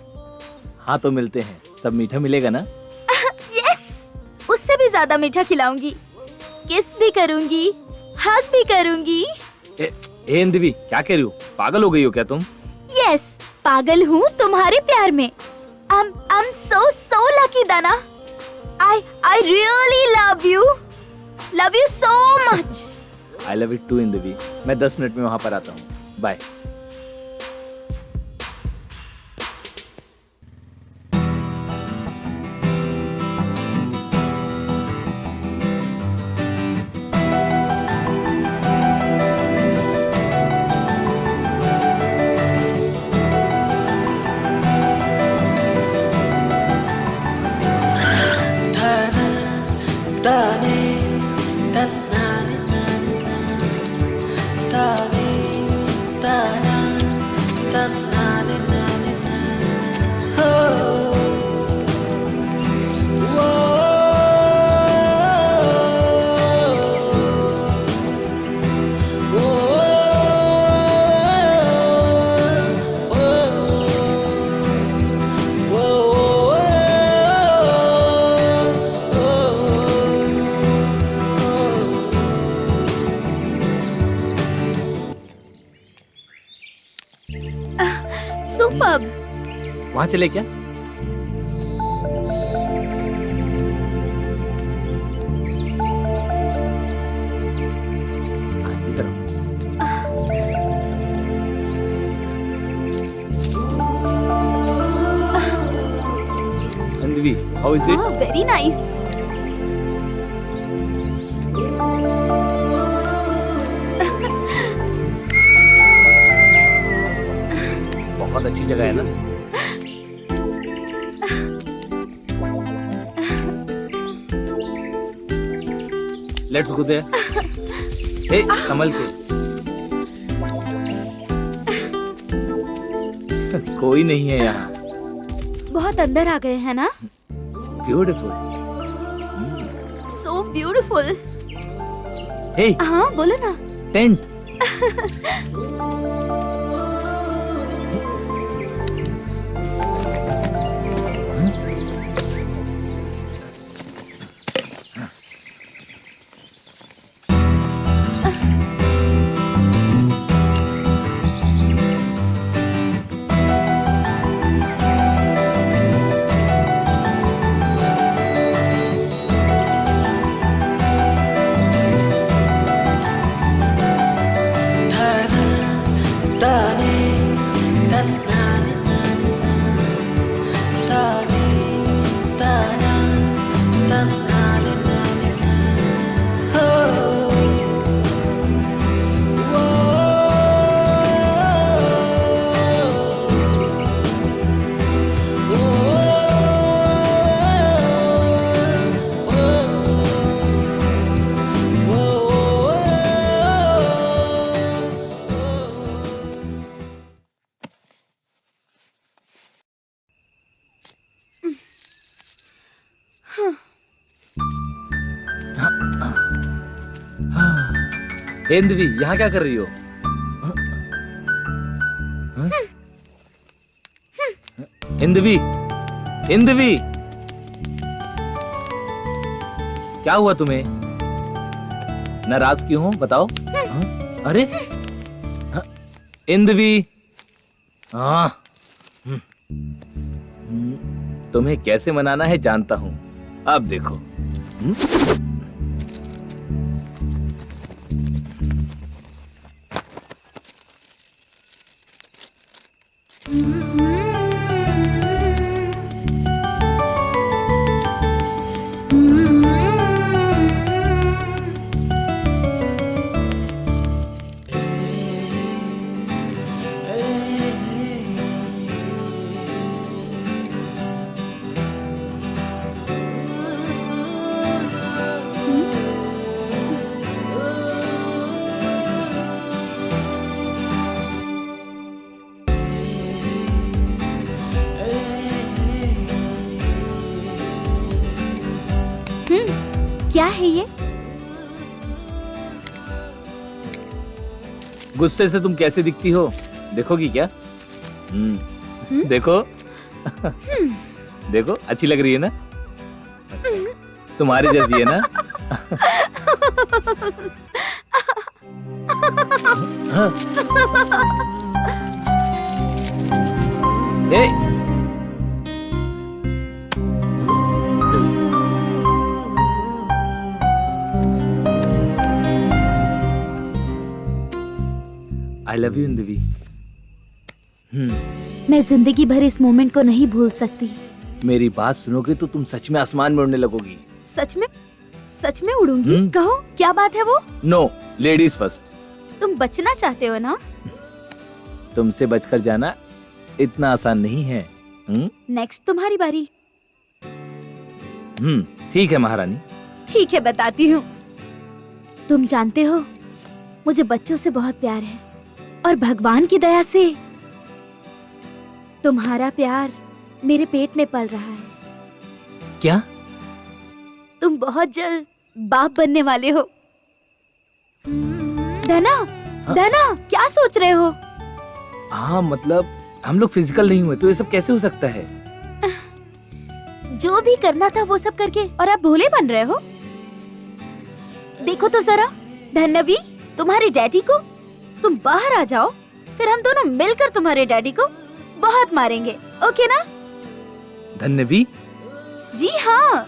हाँ तो मिलते हैं, सब मीठा मिलेगा ना? यस, उससे भी ज्यादा मीठा खिलाऊंगी, किस भी करूंगी, हग भी करूंगी। ए इंदवी, क्या कह रही हो? पागल हो गई हो क्या तुम? यस, पागल हूँ तुम्हारे प्यार में। I'm so lucky Dana. I really love you so much. I love it too इंदवी। मैं 10 मिनट में वहाँ पर आता हूँ, बाय। सुपर्ब। वहाँ चले क्या? अंधवी, how is it? Very nice. बहुत अच्छी जगह है ना? Let's go there. हे, कमल के। कोई नहीं है यहाँ। बहुत अंदर आ गए हैं ना? ब्यूटीफुल। So beautiful. हे, हाँ बोलो ना। टेंट। इंद्वी, यहाँ क्या कर रही हो? इंद्वी, इंद्वी, क्या हुआ तुम्हें? नाराज क्यों हो बताओ? अरे इंद्वी, हाँ, तुम्हें कैसे मनाना है जानता हूं। अब देखो। क्या है ये? गुस्से से तुम कैसे दिखती हो, देखोगी क्या? देखो। देखो, अच्छी लग रही है ना? तुम्हारी जैसी है ना? हाँ। आई लव यू इंद्वी। मैं जिंदगी भर इस मोमेंट को नहीं भूल सकती। मेरी बात सुनोगे तो तुम सच में आसमान में उड़ने लगोगी। सच में? सच में उड़ूंगी? कहो क्या बात है वो? No, ladies first. तुम बचना चाहते हो ना? तुमसे बचकर जाना इतना आसान नहीं है। नेक्स्ट तुम्हारी बारी। ठीक है महारानी। ठीक है, बताती हूँ। तुम जानते हो मुझे बच्चों से बहुत प्यार है और भगवान की दया से तुम्हारा प्यार मेरे पेट में पल रहा है। क्या? तुम बहुत जल्द बाप बनने वाले हो। धना, धना, क्या सोच रहे हो? हाँ, मतलब हम लोग फिजिकल नहीं हुए तो ये सब कैसे हो सकता है? जो भी करना था वो सब करके और आप भोले बन रहे हो। देखो तो जरा, धन्यवी, तुम्हारे डैडी को, तुम बाहर आ जाओ, फिर हम दोनों मिलकर तुम्हारे डैडी को बहुत मारेंगे, ओके ना? धन्यवी? जी हाँ।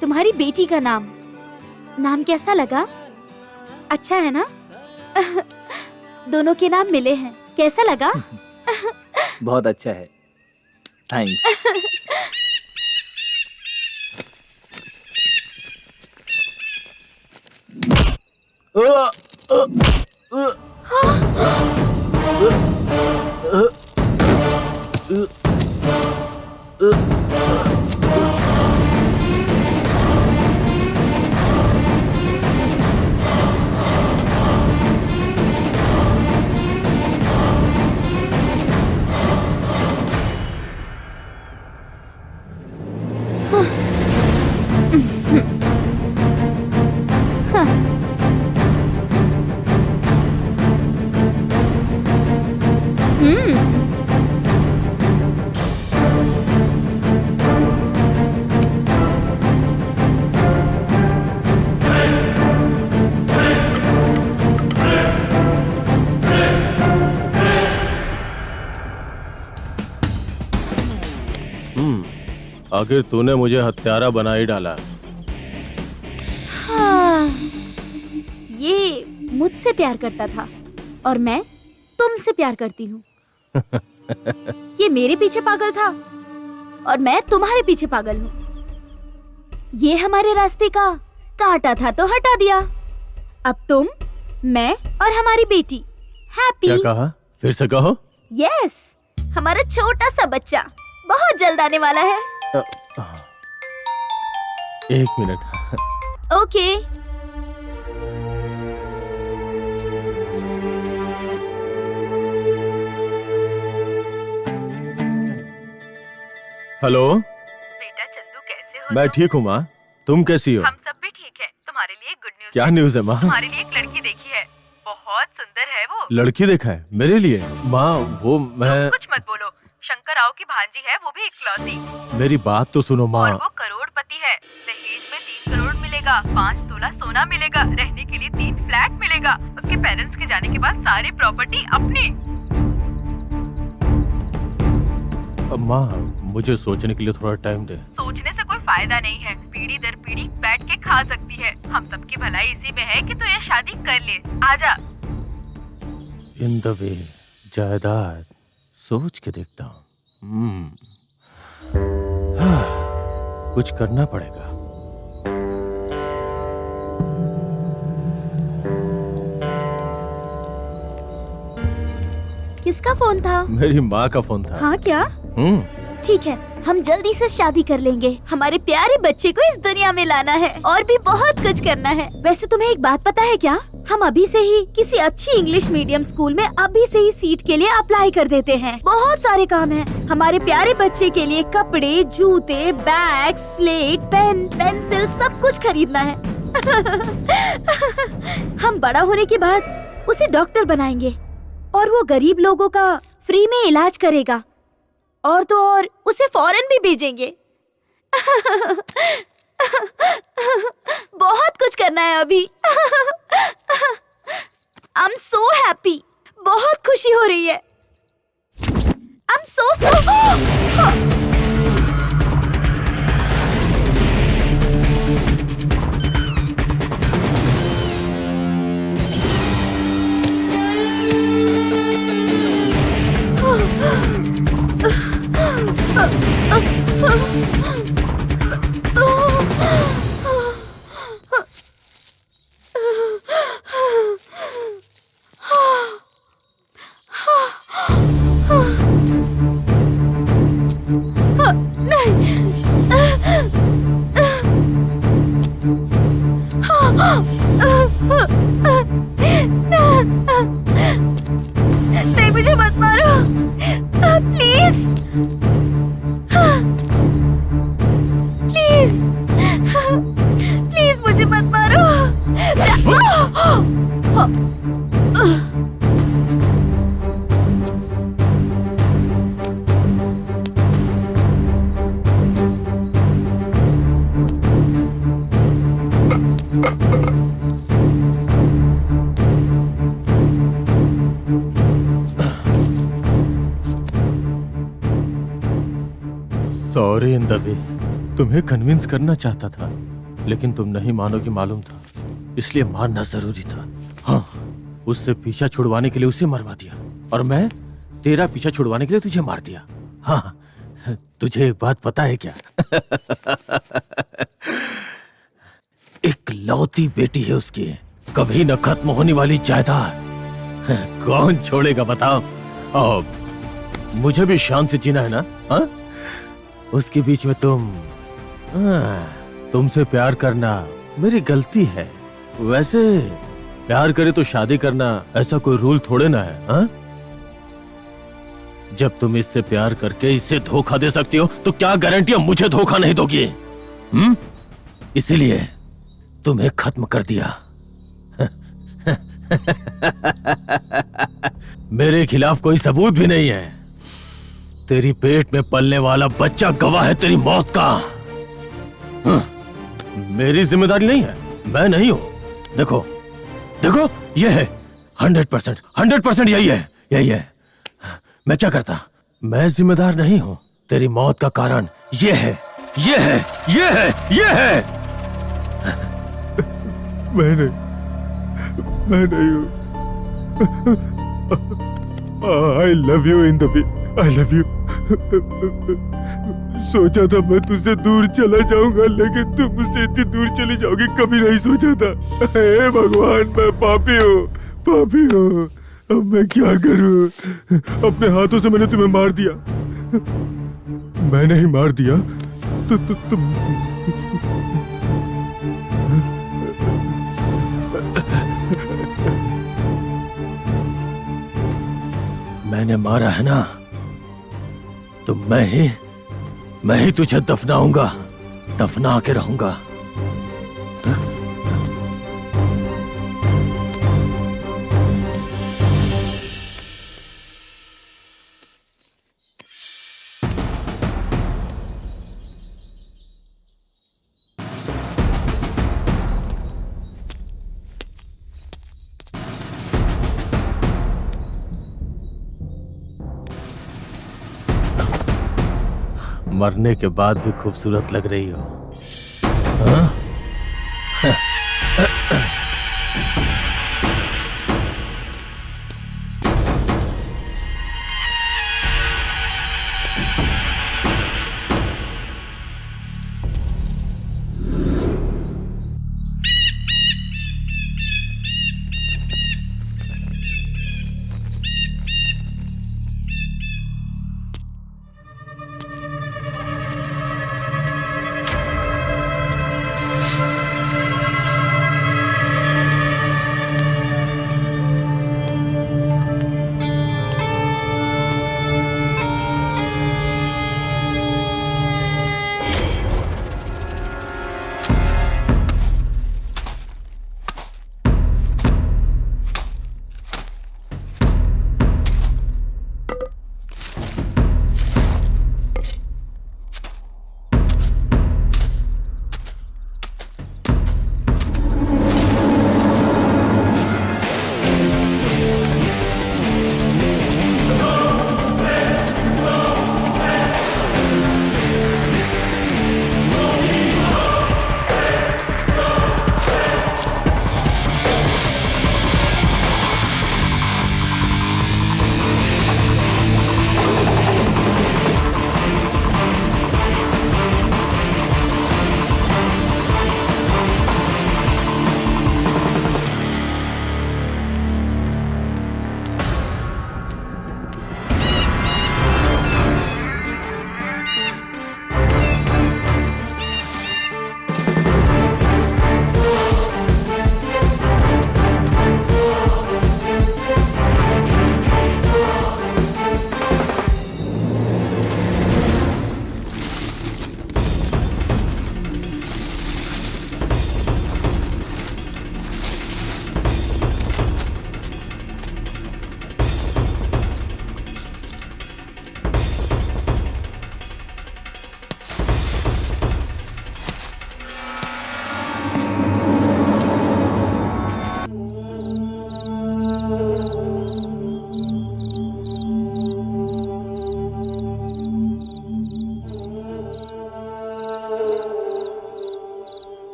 तुम्हारी बेटी का नाम कैसा लगा? अच्छा है ना? दोनों के नाम मिले हैं, कैसा लगा? बहुत अच्छा है। थैंक्स। आखिर तूने मुझे हत्यारा बना ही डाला। हाँ, ये मुझसे प्यार करता था और मैं तुमसे प्यार करती हूँ। ये मेरे पीछे पागल था और मैं तुम्हारे पीछे पागल हूँ। ये हमारे रास्ते का कांटा था तो हटा दिया। अब तुम, मैं और हमारी बेटी हैप्पी। क्या कहा? फिर से कहो। यस, हमारा छोटा सा बच्चा बहुत जल्द आने वाला है। एक मिनट। ओके। हेलो, बेटा चंदू कैसे हो? मैं ठीक हूँ माँ, तुम कैसी हो? हम सब भी ठीक है। तुम्हारे लिए गुड न्यूज़। क्या न्यूज़ है माँ? तुम्हारे लिए एक लड़की देखी है, बहुत सुंदर है वो। लड़की देखा है मेरे लिए? माँ वो मैं कुछ मत बोलो, शंकर राव की भांजी है, वो भी इकलौती। मेरी बात तो सुनो और माँ। वो करोड़पति है। दहेज में 3 करोड़ मिलेगा, 5 तोला सोना मिलेगा, रहने के लिए 3 फ्लैट मिलेगा। उसके पेरेंट्स के जाने के बाद सारी प्रॉपर्टी अपनी। माँ मुझे सोचने के लिए थोड़ा टाइम दे। सोचने से कोई फायदा नहीं है, पीढ़ी दर पीढ़ी बैठ के खा सकती है। हम सबकी भलाई इसी में है कि तू ये शादी कर ले। आजा। इन द वे जायदाद सोच के देखता हूँ। कुछ करना पड़ेगा। किसका फोन था? मेरी माँ का फोन था। हाँ क्या? ठीक है, हम जल्दी से शादी कर लेंगे। हमारे प्यारे बच्चे को इस दुनिया में लाना है और भी बहुत कुछ करना है। वैसे तुम्हें एक बात पता है क्या? हम अभी से ही किसी अच्छी इंग्लिश मीडियम स्कूल में अभी से ही सीट के लिए अप्लाई कर देते हैं। बहुत सारे काम हैं। हमारे प्यारे बच्चे के लिए कपड़े, जूते, बैग, स्लेट, पेन, पेंसिल सब कुछ खरीदना है। हम बड़ा होने के बाद उसे डॉक्टर बनाएंगे और वो गरीब लोगों का फ्री में इलाज करेगा। और तो और उसे फॉरेन भी भेजेंगे। बहुत कुछ करना है अभी। I'm so happy। बहुत खुशी हो रही है। I'm so नहीं, मुझे मत मारो प्लीज। प्लीज प्लीज मुझे मत मारो। सॉरी इन द वे, तुम्हें कन्विंस करना चाहता था लेकिन तुम नहीं मानोगी मालूम था, इसलिए मारना जरूरी था। हाँ, उससे पीछा छुड़वाने के लिए उसे मरवा दिया और मैं तेरा पीछा छुड़वाने के लिए तुझे मार दिया। हाँ तुझे एक बात पता है क्या? एक लौती बेटी है उसकी, कभी न खत्म होने वाली जायदाद। कौन छोड़ेगा बताओ? और मुझे भी शान से जीना है ना? हा? उसके बीच में तुमसे प्यार करना मेरी गलती है। वैसे प्यार करे तो शादी करना ऐसा कोई रूल थोड़े ना है। हा? जब तुम इससे प्यार करके इसे धोखा दे सकती हो तो क्या गारंटी मुझे धोखा नहीं दोगी? इसीलिए तुम्हें खत्म कर दिया। मेरे खिलाफ कोई सबूत भी नहीं है। तेरी पेट में पलने वाला बच्चा गवाह है तेरी मौत का। मेरी जिम्मेदारी नहीं है, मैं नहीं हूं। देखो देखो, ये है 100% यही है। मैं क्या करता? मैं जिम्मेदार नहीं हूं। तेरी मौत का कारण ये है। मैं नहीं हूँ। आई लव यू इंदुबी, आई लव यू। सोचा था मैं तुझसे दूर चला जाऊंगा, लेकिन तुम मुझसे इतनी दूर चली जाओगी कभी नहीं सोचा था। हे भगवान, मैं पापी हूँ। अब मैं क्या करूं? अपने हाथों से मैंने तुम्हें मार दिया। मैंने ही मार दिया तो तुम मैंने मारा है ना, तो मैं ही तुझे दफनाऊंगा, दफना के रहूंगा। मरने के बाद भी खूबसूरत लग रही हो। हाँ?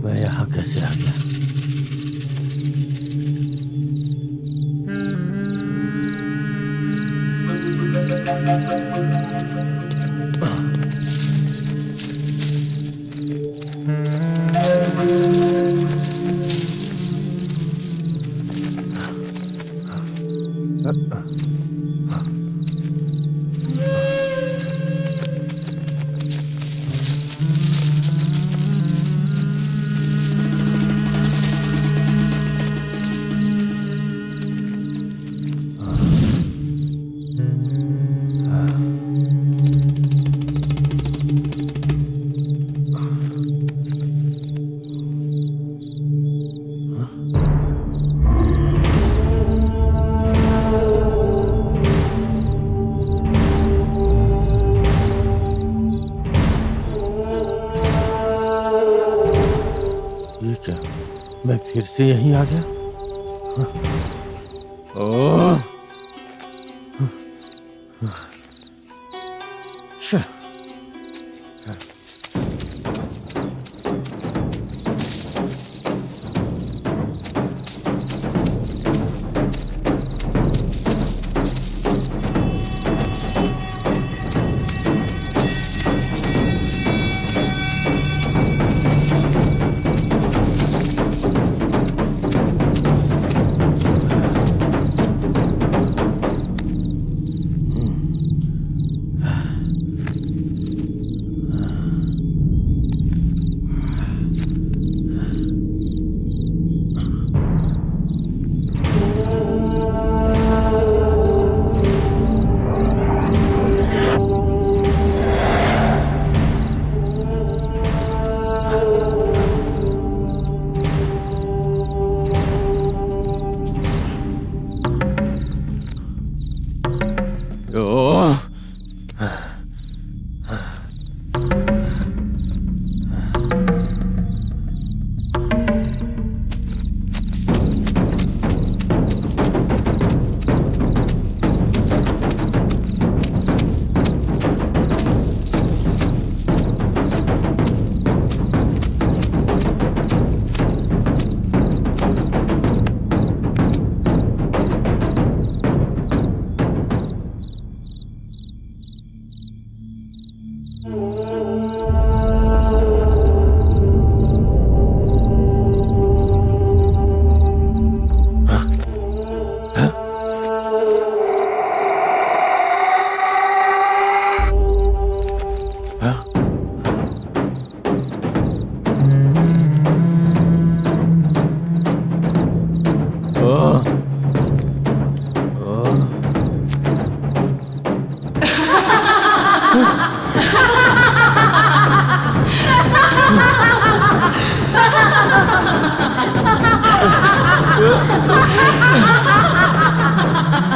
मैं यहाँ कैसे आ गया? ये क्या? मैं फिर से यहीं आ गया? ओह! श्या। ओह!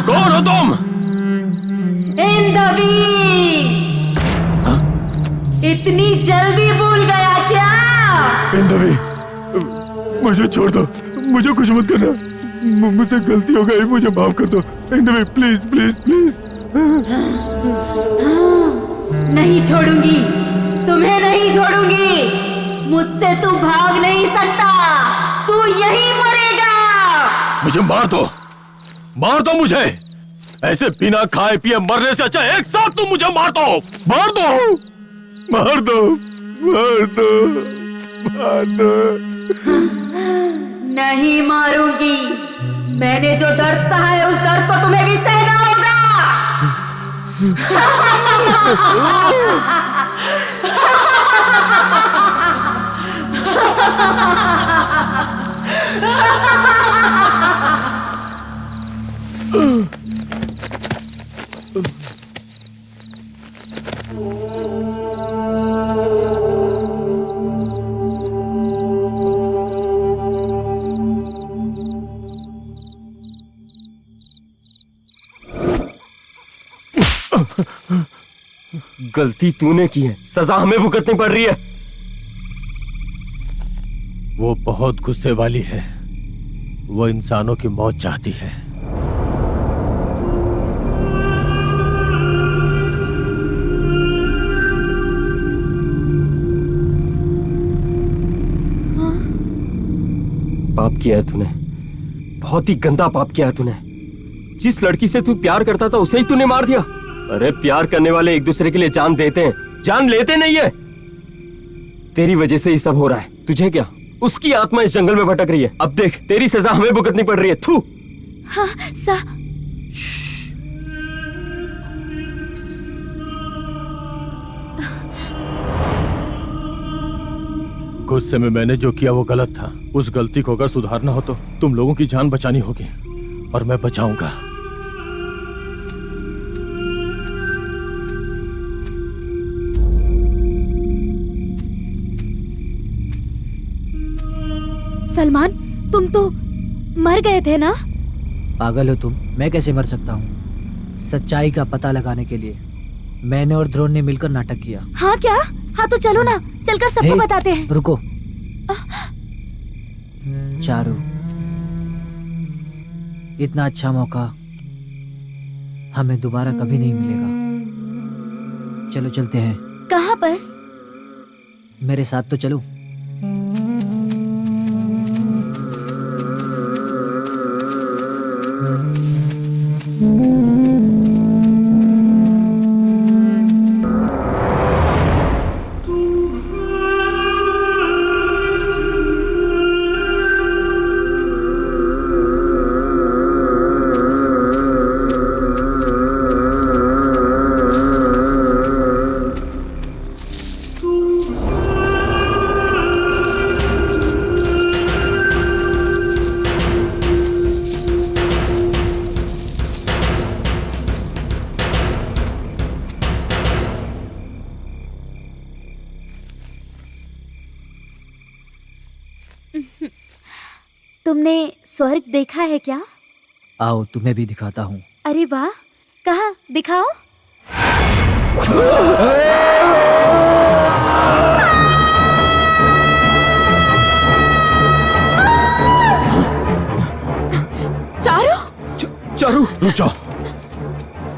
कौन हो तुम? इतनी जल्दी भूल गया क्या? इंदवी, मुझे छोड़ दो, मुझे कुछ मत करना, मुझसे गलती हो गई, मुझे माफ कर दो इंदवी, प्लीज प्लीज प्लीज। नहीं छोड़ूंगी, तुम्हें नहीं छोड़ूंगी, मुझसे तू भाग नहीं सकता, तू यहीं मरेगा। मुझे मार दो मुझे, ऐसे बिना खाए पिए मरने से अच्छा एक साथ तुम मुझे मार दो, मार दो, मार दो, मार दो, मार दो। नहीं मारूंगी, मैंने जो दर्द सहा है उस दर्द को तुम्हें भी सहना होगा। गलती तूने की है, सजा हमें भुगतनी पड़ रही है। वो बहुत गुस्से वाली है, वो इंसानों की मौत चाहती है। पाप किया है तूने, बहुत ही गंदा पाप किया है तूने। जिस लड़की से तू प्यार करता था उसे ही तूने मार दिया। अरे प्यार करने वाले एक दूसरे के लिए जान देते हैं, जान लेते नहीं है। तेरी वजह से ये सब हो रहा है। तुझे क्या, उसकी आत्मा इस जंगल में भटक रही है। अब देख, तेरी सजा हमें भुगतनी पड़ रही है। थू। हाँ सा गुस्से में मैंने जो किया वो गलत था। उस गलती को अगर सुधारना हो तो तुम लोगों की जान बचानी होगी, और मैं बचाऊंगा। सलमान, तुम तो मर गए थे ना? पागल हो तुम? मैं कैसे मर सकता हूँ? सच्चाई का पता लगाने के लिए मैंने और द्रोण ने मिलकर नाटक किया। हाँ क्या? हाँ तो चलो ना, चलकर सबको हे, बताते हैं। रुको। चारू, इतना अच्छा मौका हमें दोबारा कभी नहीं मिलेगा। चलो चलते हैं। कहाँ पर? मेरे साथ तो चलो। तुमने स्वर्ग देखा है क्या? आओ तुम्हें भी दिखाता हूँ। अरे वाह, कहाँ? दिखाओ। चारू, चारू, रुक जाओ।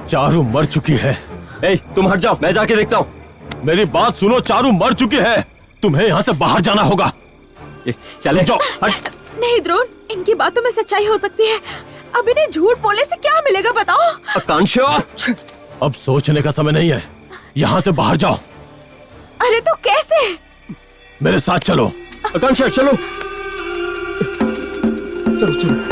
चारू मर चुकी है। ए, तुम हट जाओ, मैं जाके देखता हूँ। मेरी बात सुनो, चारू मर चुकी है। तुम्हें यहाँ से बाहर जाना होगा। चले जाओ। हट। नहीं द्रोण, इनकी बातों में सच्चाई हो सकती है। अब इन्हें झूठ बोलने से क्या मिलेगा बताओ? आकांक्षा, अब सोचने का समय नहीं है, यहाँ से बाहर जाओ। अरे तो कैसे? मेरे साथ चलो। आकांक्षा चलो। चलो चलो।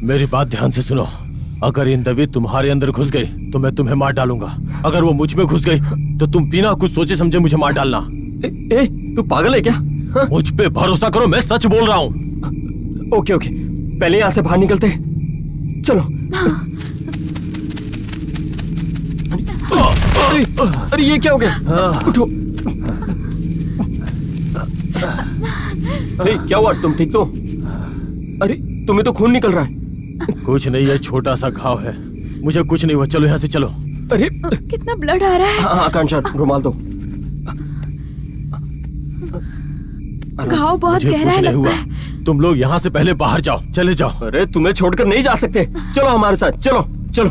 मेरी बात ध्यान से सुनो। अगर इंद्रवीर तुम्हारे अंदर घुस गई तो मैं तुम्हें मार डालूंगा। अगर वो मुझ में घुस गई तो तुम बिना कुछ सोचे समझे मुझे मार डालना। ए, तू पागल है क्या? हाँ? मुझ पे भरोसा करो, मैं सच बोल रहा हूँ। ओके ओके, पहले यहाँ से बाहर निकलते हैं। चलो। अरे ये क्या हो गया? उठो। क्या हुआ? तुम ठीक तो? अरे तुम्हें तो खून निकल रहा है। कुछ नहीं है, छोटा सा घाव है, मुझे कुछ नहीं हुआ। चलो यहाँ से चलो। अरे कितना ब्लड आ रहा है। हाँ आकांक्षा, रुमाल दो। घाव बहुत मुझे गहरा कुछ नहीं लगता हुआ। है। तुम लोग यहाँ से पहले बाहर जाओ, चले जाओ। अरे तुम्हें छोड़कर नहीं जा सकते। चलो हमारे साथ, चलो चलो।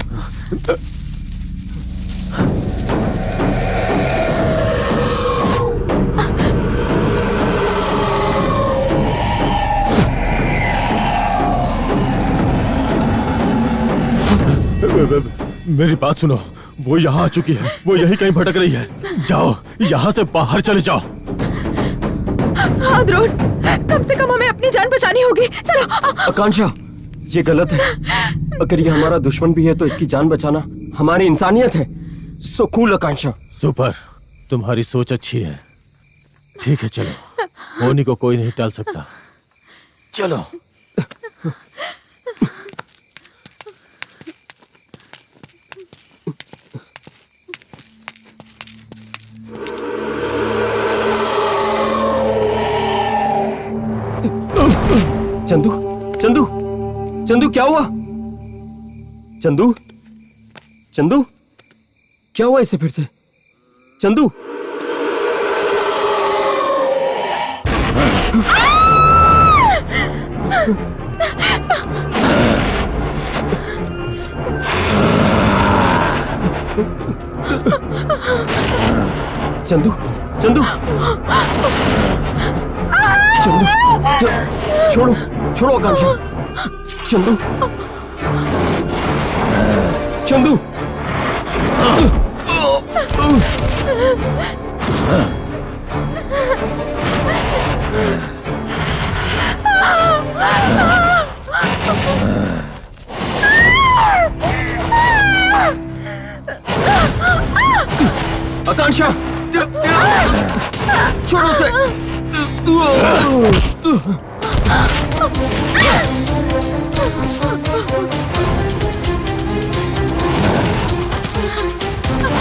मेरी बात सुनो, वो यहाँ आ चुकी है, वो यही कहीं भटक रही है। जाओ, यहाँ से बाहर चले जाओ। हाँ द्रोण, कम से कम हमें अपनी जान बचानी होगी। चलो। आकांक्षा, ये गलत है। अगर ये हमारा दुश्मन भी है तो इसकी जान बचाना हमारी इंसानियत है। सो कूल आकांक्षा। सुपर, तुम्हारी सोच अच्छी है। ठीक है चलो, होनी को कोई नहीं टाल सकता। चलो। चंदू, चंदू, चंदू क्या हुआ? चंदू, चंदू क्या हुआ इसे फिर से? चंदू, चंदू, चंदू, चंदू, छोड़ो, छोड़ो आकांक्षा। चंदू, चंदू, आकांक्षा, छोड़ो उसे।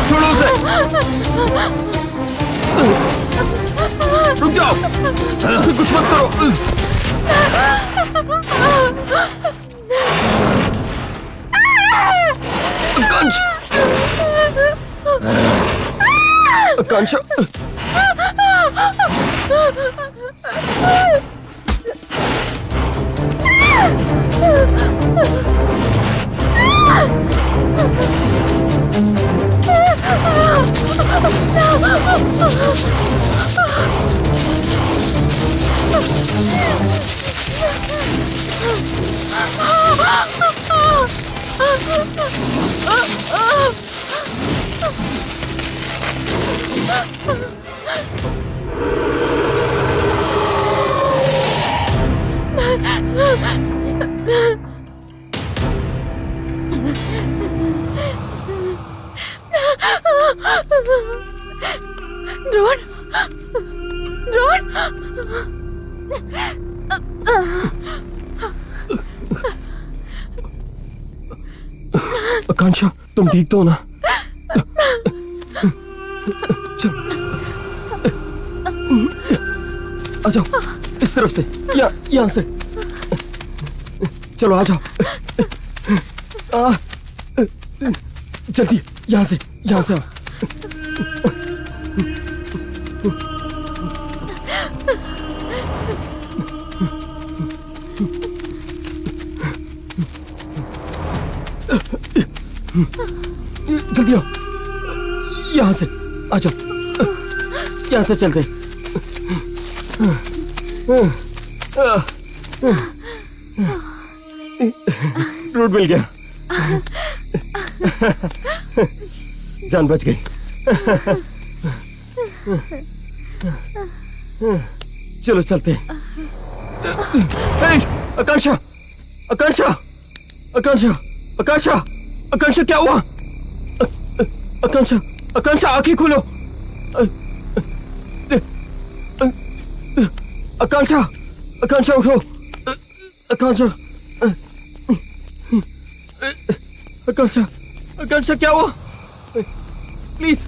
छोड़ो उसे। रुक जाओ, उसे कुछ मत करो। आकांक्षा, आकांक्षा, ड्रोन, ड्रोन, आकांक्षा तुम ठीक तो हो ना? चलो आ जाओ, इस तरफ से, यहाँ से। चलो आ जाओ, जल्दी यहाँ से आओ। जल्दी आओ, यहाँ से आ जाओ, यहाँ से चलते। रोड मिल गया, जान बच गई। चलो चलते। आकांक्षा, आकांक्षा, आकांक्षा, आकांक्षा, आकांक्षा क्या हुआ? आकांक्षा, आकांक्षा आंखें खोलो। आकांक्षा, आकांक्षा उठो। आकांक्षा, आकांक्षा, आकांक्षा क्या हुआ? प्लीज